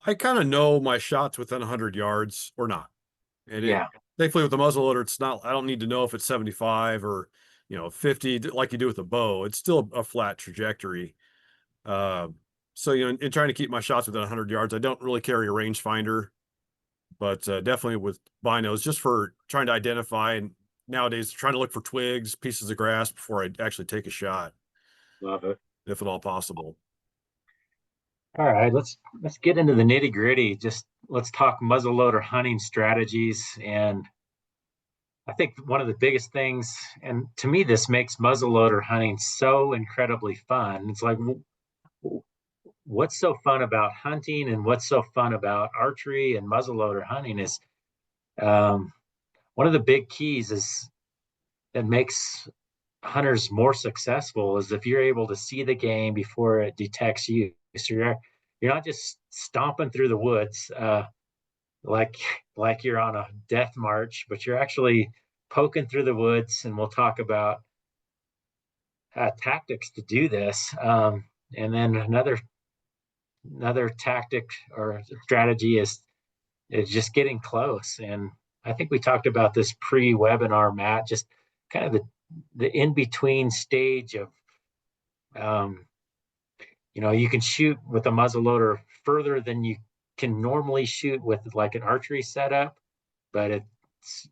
I kind of know my shots within 100 yards or not. And Yeah, thankfully with the muzzleloader, it's not, I don't need to know if it's 75 or, 50 like you do with a bow. It's still a flat trajectory. Uh, so, in trying to keep my shots within 100 yards, I don't really carry a rangefinder, but definitely with binos just for trying to identify and nowadays trying to look for twigs, pieces of grass before I actually take a shot, love it. if at all possible. All right, let's get into the nitty gritty. Just let's talk muzzleloader hunting strategies. And I think one of the biggest things, and to me, this makes muzzleloader hunting so incredibly fun. It's like, what's so fun about hunting and what's so fun about archery and muzzleloader hunting is um, one of the big keys is that makes hunters more successful is if you're able to see the game before it detects you. So you're not just stomping through the woods like like you're on a death march, but you're actually poking through the woods. And we'll talk about tactics to do this. And then another tactic or strategy is just getting close. And I think we talked about this pre-webinar, Matt, just kind of the in-between stage of you can shoot with a muzzleloader further than you can normally shoot with like an archery setup, but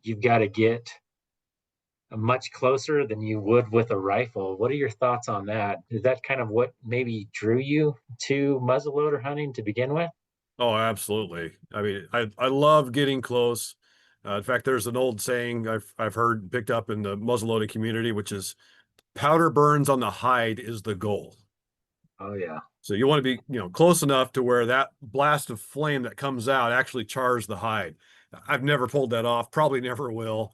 you've got to get much closer than you would with a rifle. What are your thoughts on that? Is that kind of what maybe drew you to muzzleloader hunting to begin with? Oh, absolutely. I mean, I love getting close. In fact, there's an old saying I've heard picked up in the muzzleloading community, which is powder burns on the hide is the goal. Oh yeah. So you want to be, close enough to where that blast of flame that comes out actually chars the hide. I've never pulled that off, probably never will.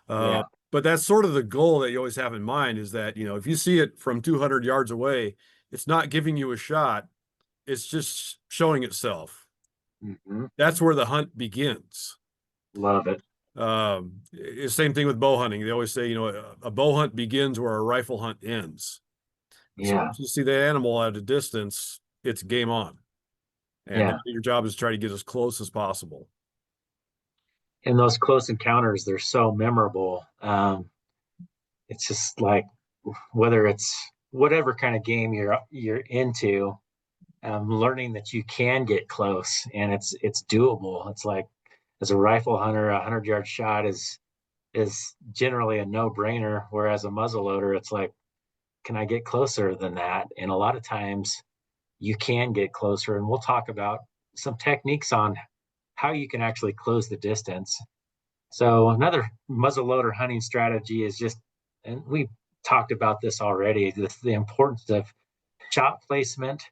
Yeah. But that's sort of the goal that you always have in mind is that, if you see it from 200 yards away, it's not giving you a shot. It's just showing itself. Hmm. That's where the hunt begins. Love it. Same thing with bow hunting. They always say, a bow hunt begins where a rifle hunt ends. And so Yeah. once you see the animal at a distance, it's game on. And Yeah. then your job is to try to get as close as possible. And those close encounters, they're so memorable. It's just like whether it's whatever kind of game you're into, learning that you can get close and it's doable. It's like as a rifle hunter, 100-yard shot is generally a no-brainer, whereas a muzzleloader, it's like, can I get closer than that? And a lot of times you can get closer, and we'll talk about some techniques on how you can actually close the distance. So another muzzleloader hunting strategy is just, and we talked about this already, the importance of shot placement.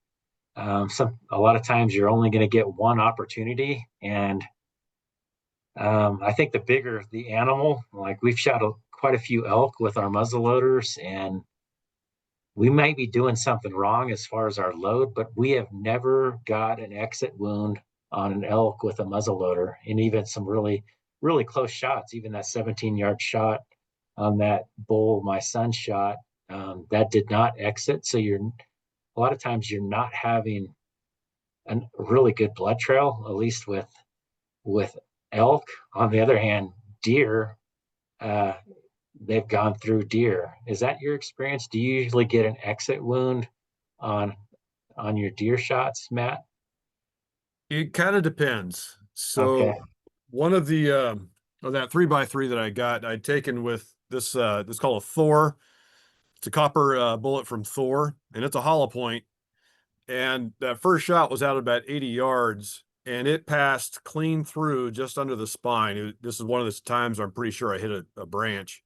A lot of times you're only going to get one opportunity, and I think the bigger the animal, like we've shot quite a few elk with our muzzleloaders, and we might be doing something wrong as far as our load, but we have never got an exit wound on an elk with a muzzleloader, and even some really, really close shots, even that 17-yard shot on that bull my son shot, that did not exit. So a lot of times you're not having a really good blood trail, at least with elk. On the other hand, deer, uh, they've gone through deer. Is that your experience? Do you usually get an exit wound on your deer shots, Matt? It kind of depends. Okay. So one of the that 3x3 that I got, I'd taken with this called a Thor. It's a copper bullet from Thor, and it's a hollow point. And that first shot was out about 80 yards, and it passed clean through just under the spine. This is one of the times I'm pretty sure I hit a branch,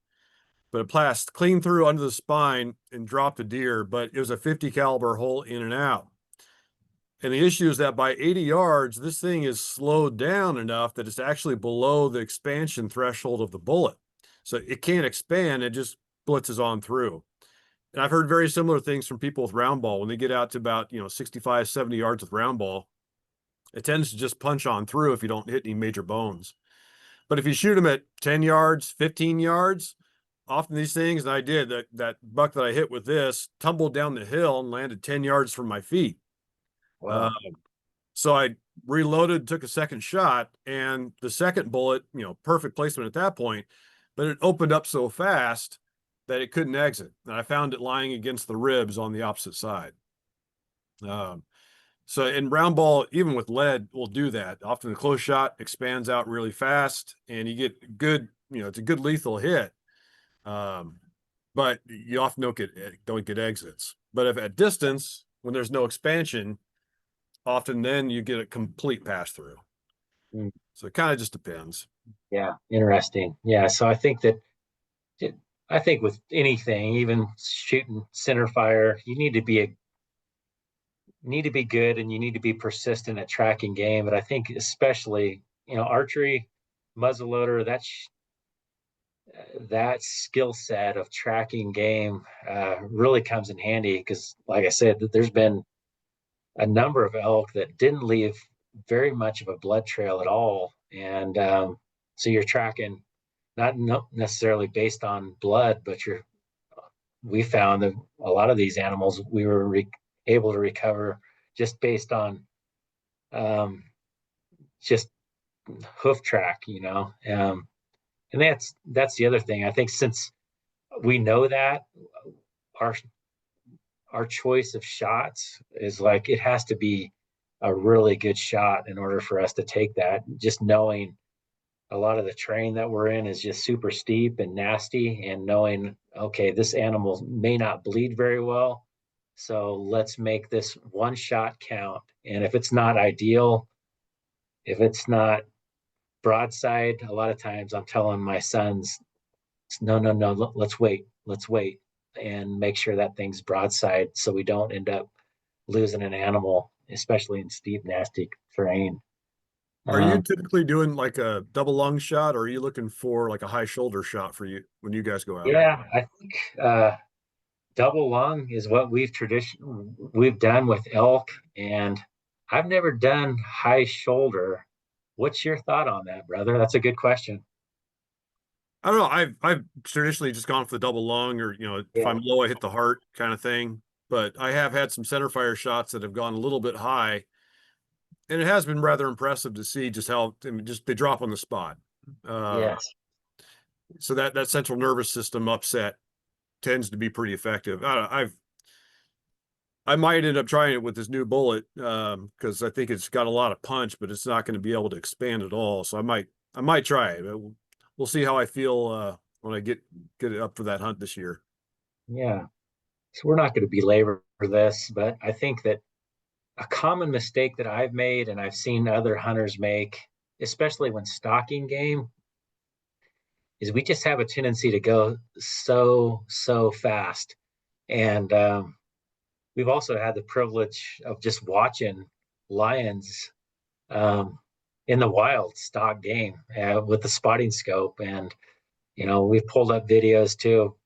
but it passed clean through under the spine and dropped a deer. But it was a 50 caliber hole in and out. And the issue is that by 80 yards, this thing is slowed down enough that it's actually below the expansion threshold of the bullet. So it can't expand, it just blitzes on through. And I've heard very similar things from people with round ball. When they get out to about, 65, 70 yards with round ball, it tends to just punch on through if you don't hit any major bones. But if you shoot them at 10 yards, 15 yards, often these things, and I did that buck that I hit with this tumbled down the hill and landed 10 yards from my feet. Wow. So I reloaded, took a second shot, and the second bullet, perfect placement at that point, but it opened up so fast that it couldn't exit. And I found it lying against the ribs on the opposite side. So in round ball, even with lead, will do that. Often the close shot expands out really fast and you get good, it's a good lethal hit. But you often don't get exits. But if at distance, when there's no expansion, often then you get a complete pass through. Mm. So it kind of just depends. Yeah, interesting. Yeah, so I think with anything, even shooting center fire, you need to be good and you need to be persistent at tracking game. But I think especially, archery, muzzleloader, that skill set of tracking game really comes in handy because, like I said, there's been a number of elk that didn't leave very much of a blood trail at all. And so you're tracking not necessarily based on blood, but we found that a lot of these animals we were able to recover just based on just hoof track, and that's the other thing. I think since we know that our choice of shots is like it has to be a really good shot in order for us to take that. Just knowing a lot of the terrain that we're in is just super steep and nasty, and knowing, okay, this animal may not bleed very well, so let's make this one shot count. And if it's not ideal, if it's not broadside, a lot of times I'm telling my sons, no, let's wait, and make sure that thing's broadside so we don't end up losing an animal, especially in steep, nasty terrain. Are you typically doing like a double lung shot, or are you looking for like a high shoulder shot for you when you guys go out? Yeah, I think double lung is what we've done with elk, and I've never done high shoulder. What's your thought on that, brother? That's a good question. I don't know. I've traditionally just gone for the double lung, or if I'm low, I hit the heart kind of thing. But I have had some center fire shots that have gone a little bit high, and it has been rather impressive to see just how just they drop on the spot. Yes. So that central nervous system upset tends to be pretty effective. I might end up trying it with this new bullet because I think it's got a lot of punch, but it's not going to be able to expand at all. So I might try it. We'll see how I feel when I get it up for that hunt this year. Yeah. So we're not going to belabor this, but I think that a common mistake that I've made and I've seen other hunters make, especially when stalking game, is we just have a tendency to go so fast. And we've also had the privilege of just watching lions in the wild stalk game with the spotting scope. And, we've pulled up videos too.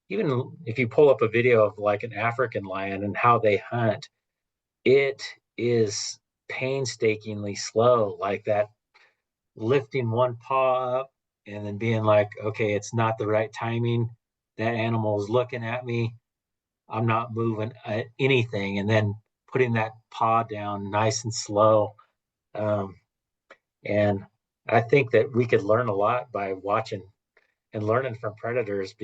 Even if you pull up a video of like an African lion and how they hunt, it is painstakingly slow, like that, lifting one paw up and then being like, okay, it's not the right timing. That animal is looking at me. I'm not moving anything. And then putting that paw down nice and slow. And I think that we could learn a lot by watching and learning from predators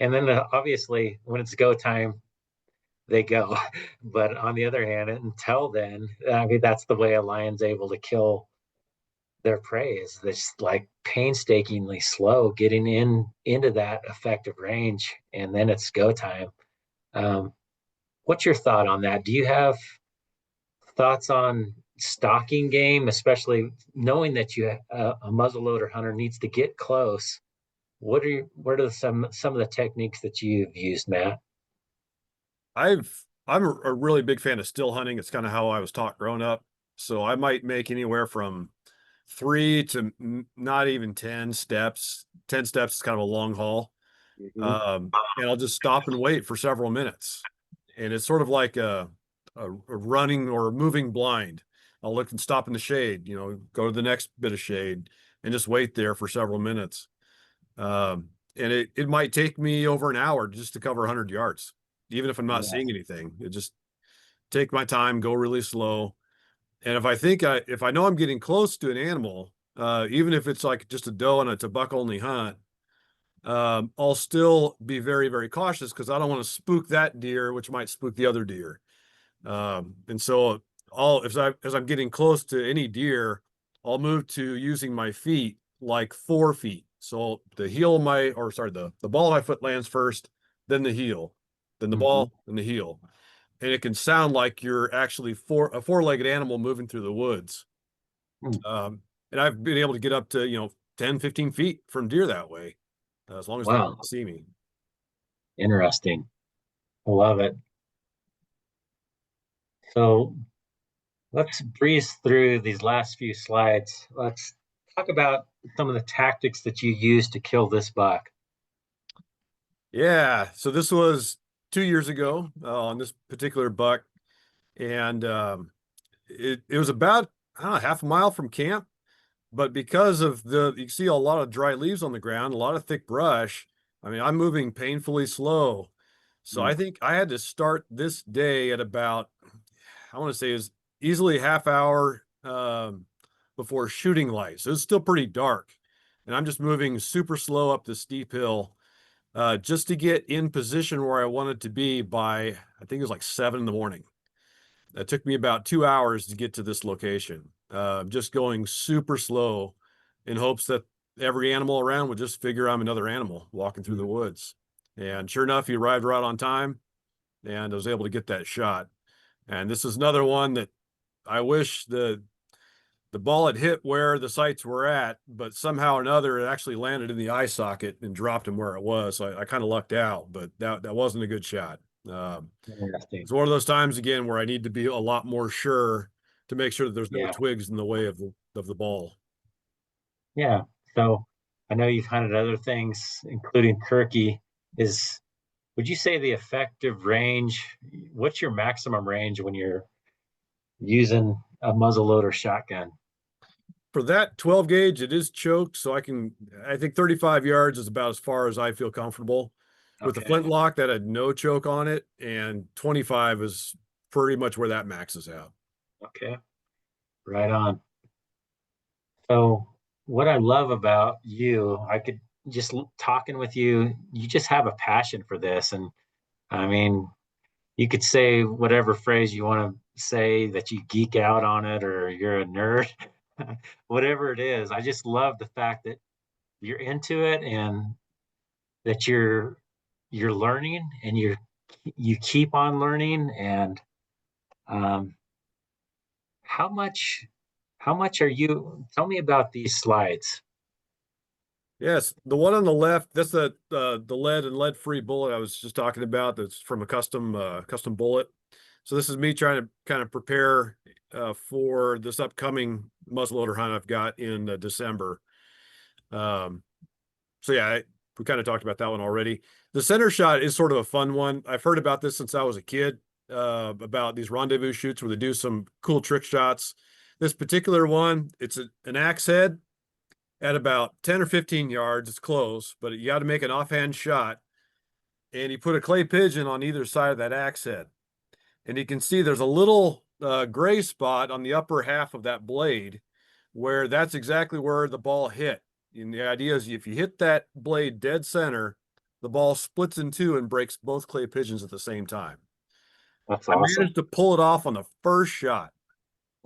and then obviously when it's go time, they go. But on the other hand, until then, I mean, that's the way a lion's able to kill their prey, is this like painstakingly slow getting into that effective range, and then it's go time. What's your thought on that? Do you have thoughts on stalking game, especially knowing that a muzzleloader hunter needs to get close? What are some of the techniques that you've used, Matt? I'm a really big fan of still hunting. It's kind of how I was taught growing up. So I might make anywhere from 3 to not even 10 steps. 10 steps is kind of a long haul. And I'll just stop and wait for several minutes. And it's sort of like a running or moving blind. I'll look and stop in the shade, go to the next bit of shade, and just wait there for several minutes. And it might take me over an hour just to cover 100 yards, even if I'm not Yeah. seeing anything. It just take my time, go really slow. And if I know I'm getting close to an animal, even if it's like just a doe and it's a buck only hunt, I'll still be very, very cautious because I don't want to spook that deer, which might spook the other deer. And so as I'm getting close to any deer, I'll move to using my feet like 4 feet. So the heel of my, or sorry, the ball of my foot lands first, then the heel, then the Hmm. ball, and the heel. And it can sound like you're actually a four-legged animal moving through the woods. Um, and I've been able to get up to, 10, 15 feet from deer that way, as long as they Wow. can't see me. Interesting. I love it. So let's breeze through these last few slides. Let's talk about some of the tactics that you use to kill this buck. Yeah. So this was 2 years ago on this particular buck. And it was about, I don't know, half a mile from camp. But because of you can see a lot of dry leaves on the ground, a lot of thick brush. I mean, I'm moving painfully slow. So Mm. I think I had to start this day at about, I want to say is easily half hour before shooting light. So it's still pretty dark. And I'm just moving super slow up the steep hill just to get in position where I wanted to be by, I think it was like 7 in the morning. It took me about 2 hours to get to this location, just going super slow in hopes that every animal around would just figure I'm another animal walking through the woods. And sure enough, he arrived right on time and I was able to get that shot. And this is another one that I wish the ball had hit where the sights were at, but somehow or another it actually landed in the eye socket and dropped him where it was. So I kind of lucked out, but that wasn't a good shot. Interesting. It's one of those times again where I need to be a lot more sure to make sure that there's no Yeah. twigs in the way of the ball. Yeah. So I know you've hunted other things, including turkey. Would you say the effective range? What's your maximum range when you're using a muzzleloader shotgun? For that 12 gauge, it is choked, so I think 35 yards is about as far as I feel comfortable. With the Okay. flintlock, that had no choke on it, and 25 is pretty much where that maxes out. Okay. Right on. So what I love about you, I could just talking with you, you just have a passion for this. And I mean, you could say whatever phrase you want to say that you geek out on it or you're a nerd, whatever it is. I just love the fact that you're into it and that you're learning and you keep on learning. And um, how much how much are you? Tell me about these slides. Yes, the one on the left, that's the lead and lead-free bullet I was just talking about. That's from a custom bullet. So this is me trying to kind of prepare for this upcoming muzzleloader hunt I've got in December. Um, so yeah, we kind of talked about that one already. The center shot is sort of a fun one. I've heard about this since I was a kid, about these rendezvous shoots where they do some cool trick shots. This particular one, it's an axe head at about 10 or 15 yards. It's close, but you got to make an offhand shot. And you put a clay pigeon on either side of that axe head. And you can see there's a little gray spot on the upper half of that blade where that's exactly where the ball hit. And the idea is if you hit that blade dead center, the ball splits in two and breaks both clay pigeons at the same time. That's I awesome. managed to pull it off on the first shot.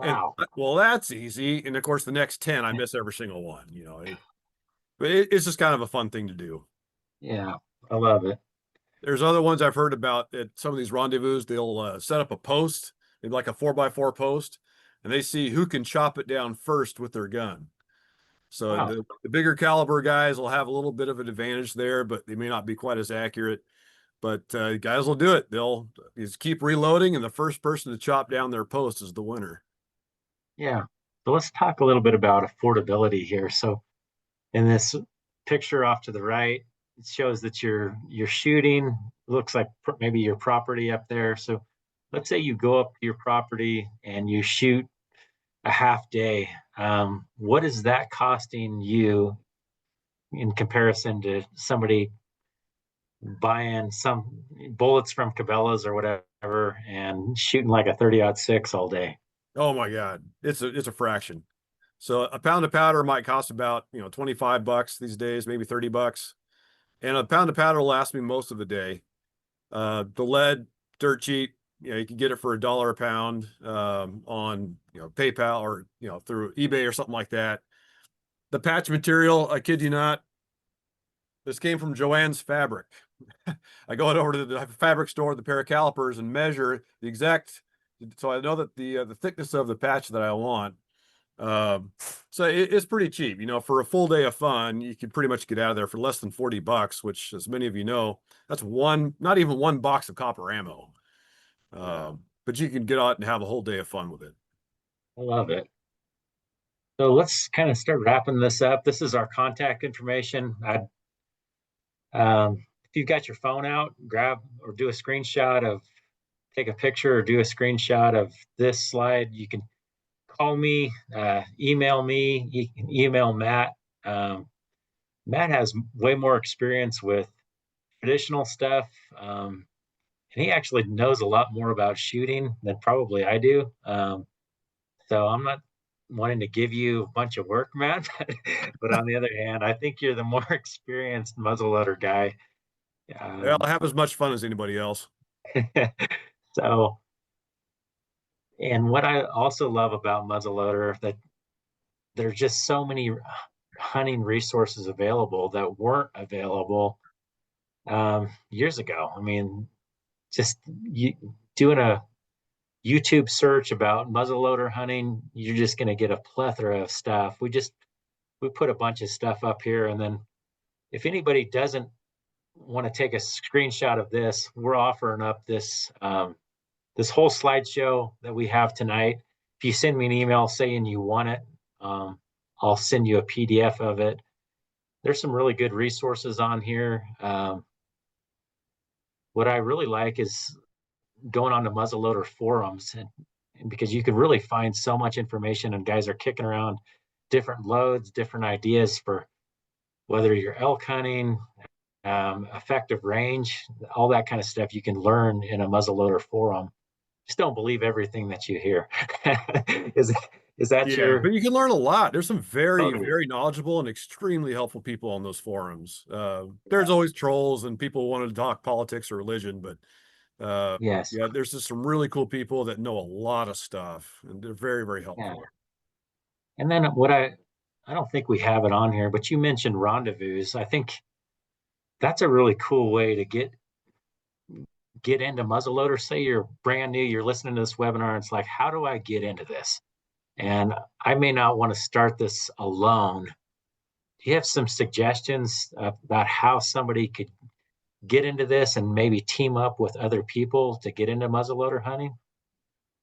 And Wow. well, that's easy. And of course, the next 10, I miss every single one, but it's just kind of a fun thing to do. Yeah, I love it. There's other ones I've heard about at some of these rendezvous. They'll set up a post, like a 4x4 post, and they see who can chop it down first with their gun. So Wow. the bigger caliber guys will have a little bit of an advantage there, but they may not be quite as accurate. But guys will do it. They'll just keep reloading, and the first person to chop down their post is the winner. Yeah. So let's talk a little bit about affordability here. So in this picture off to the right, it shows that you're shooting. Looks like maybe your property up there. So let's say you go up to your property and you shoot a half day. What is that costing you in comparison to somebody buying some bullets from Cabela's or whatever and shooting like a 30-06 all day? Oh my God. It's a fraction. So a pound of powder might cost about, 25 bucks these days, maybe 30 bucks. And a pound of powder will last me most of the day. The lead, dirt cheap, you can get it for $1 a pound, on, PayPal or, through eBay or something like that. The patch material, I kid you not, this came from Joann's Fabric. I go over to the fabric store, the pair of calipers, and measure the exact, so I know that the thickness of the patch that I want. Um, so it's pretty cheap, for a full day of fun. You can pretty much get out of there for less than 40 bucks, which, as many of you know, that's not even one box of copper ammo. But you can get out and have a whole day of fun with it. I love it. So let's kind of start wrapping this up. This is our contact information. If you've got your phone out, grab or do a screenshot of, take a picture or do a screenshot of this slide. You can call me, email me, you can email Matt. Matt has way more experience with traditional stuff. And he actually knows a lot more about shooting than probably I do. So I'm not wanting to give you a bunch of work, Matt, but on the other hand, I think you're the more experienced muzzleloader guy. Well, I have as much fun as anybody else. So, and what I also love about muzzleloader that there's just so many hunting resources available that weren't available years ago. I mean, just doing a YouTube search about muzzleloader hunting, you're just going to get a plethora of stuff. We put a bunch of stuff up here, and then if anybody doesn't want to take a screenshot of this, we're offering up this whole slideshow that we have tonight. If you send me an email saying you want it, I'll send you a PDF of it. There's some really good resources on here. What I really like is going on to muzzleloader forums, and because you can really find so much information, and guys are kicking around different loads, different ideas for whether you're elk hunting, effective range, all that kind of stuff you can learn in a muzzleloader forum. Just don't believe everything that you hear. is is that Yeah, your but you can learn a lot. There's some very, totally? very knowledgeable and extremely helpful people on those forums. There's always trolls and people wanting to talk politics or religion, but Yes. yeah, there's just some really cool people that know a lot of stuff, and they're very, very Yeah. helpful. And then what I don't think we have it on here, but you mentioned rendezvous. I think that's a really cool way to get into muzzleloader. Say you're brand new, you're listening to this webinar, and it's like, how do I get into this? And I may not want to start this alone. Do you have some suggestions about how somebody could get into this and maybe team up with other people to get into muzzleloader hunting?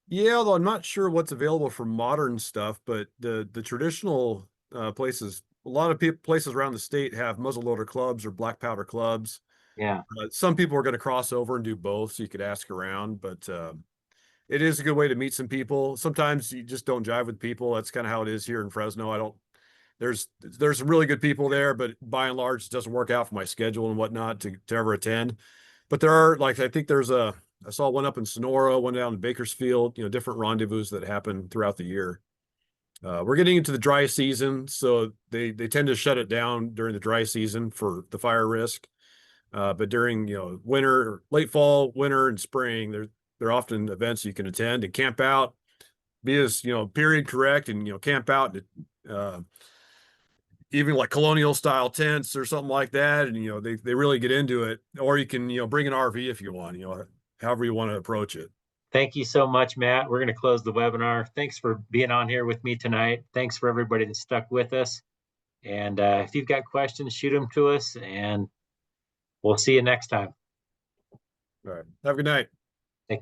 Yeah, although I'm not sure what's available for modern stuff, but the traditional places, a lot of places around the state have muzzleloader clubs or black powder clubs. Yeah. Some people are going to cross over and do both, so you could ask around, but it is a good way to meet some people. Sometimes you just don't jive with people. That's kind of how it is here in Fresno. I don't, there's some really good people there, but by and large, it doesn't work out for my schedule and whatnot to ever attend. But there are, like, I think I saw one up in Sonora, one down in Bakersfield, different rendezvous that happen throughout the year. We're getting into the dry season, so they tend to shut it down during the dry season for the fire risk. But during, winter, late fall, winter, and spring, there are often events you can attend and camp out, be as, period correct, and, camp out, even like colonial style tents or something like that. And, they really get into it. Or you can, bring an RV if you want, however you want to approach it. Thank you so much, Matt. We're going to close the webinar. Thanks for being on here with me tonight. Thanks for everybody that stuck with us. And if you've got questions, shoot them to us, and we'll see you next time. All right. Have a good night.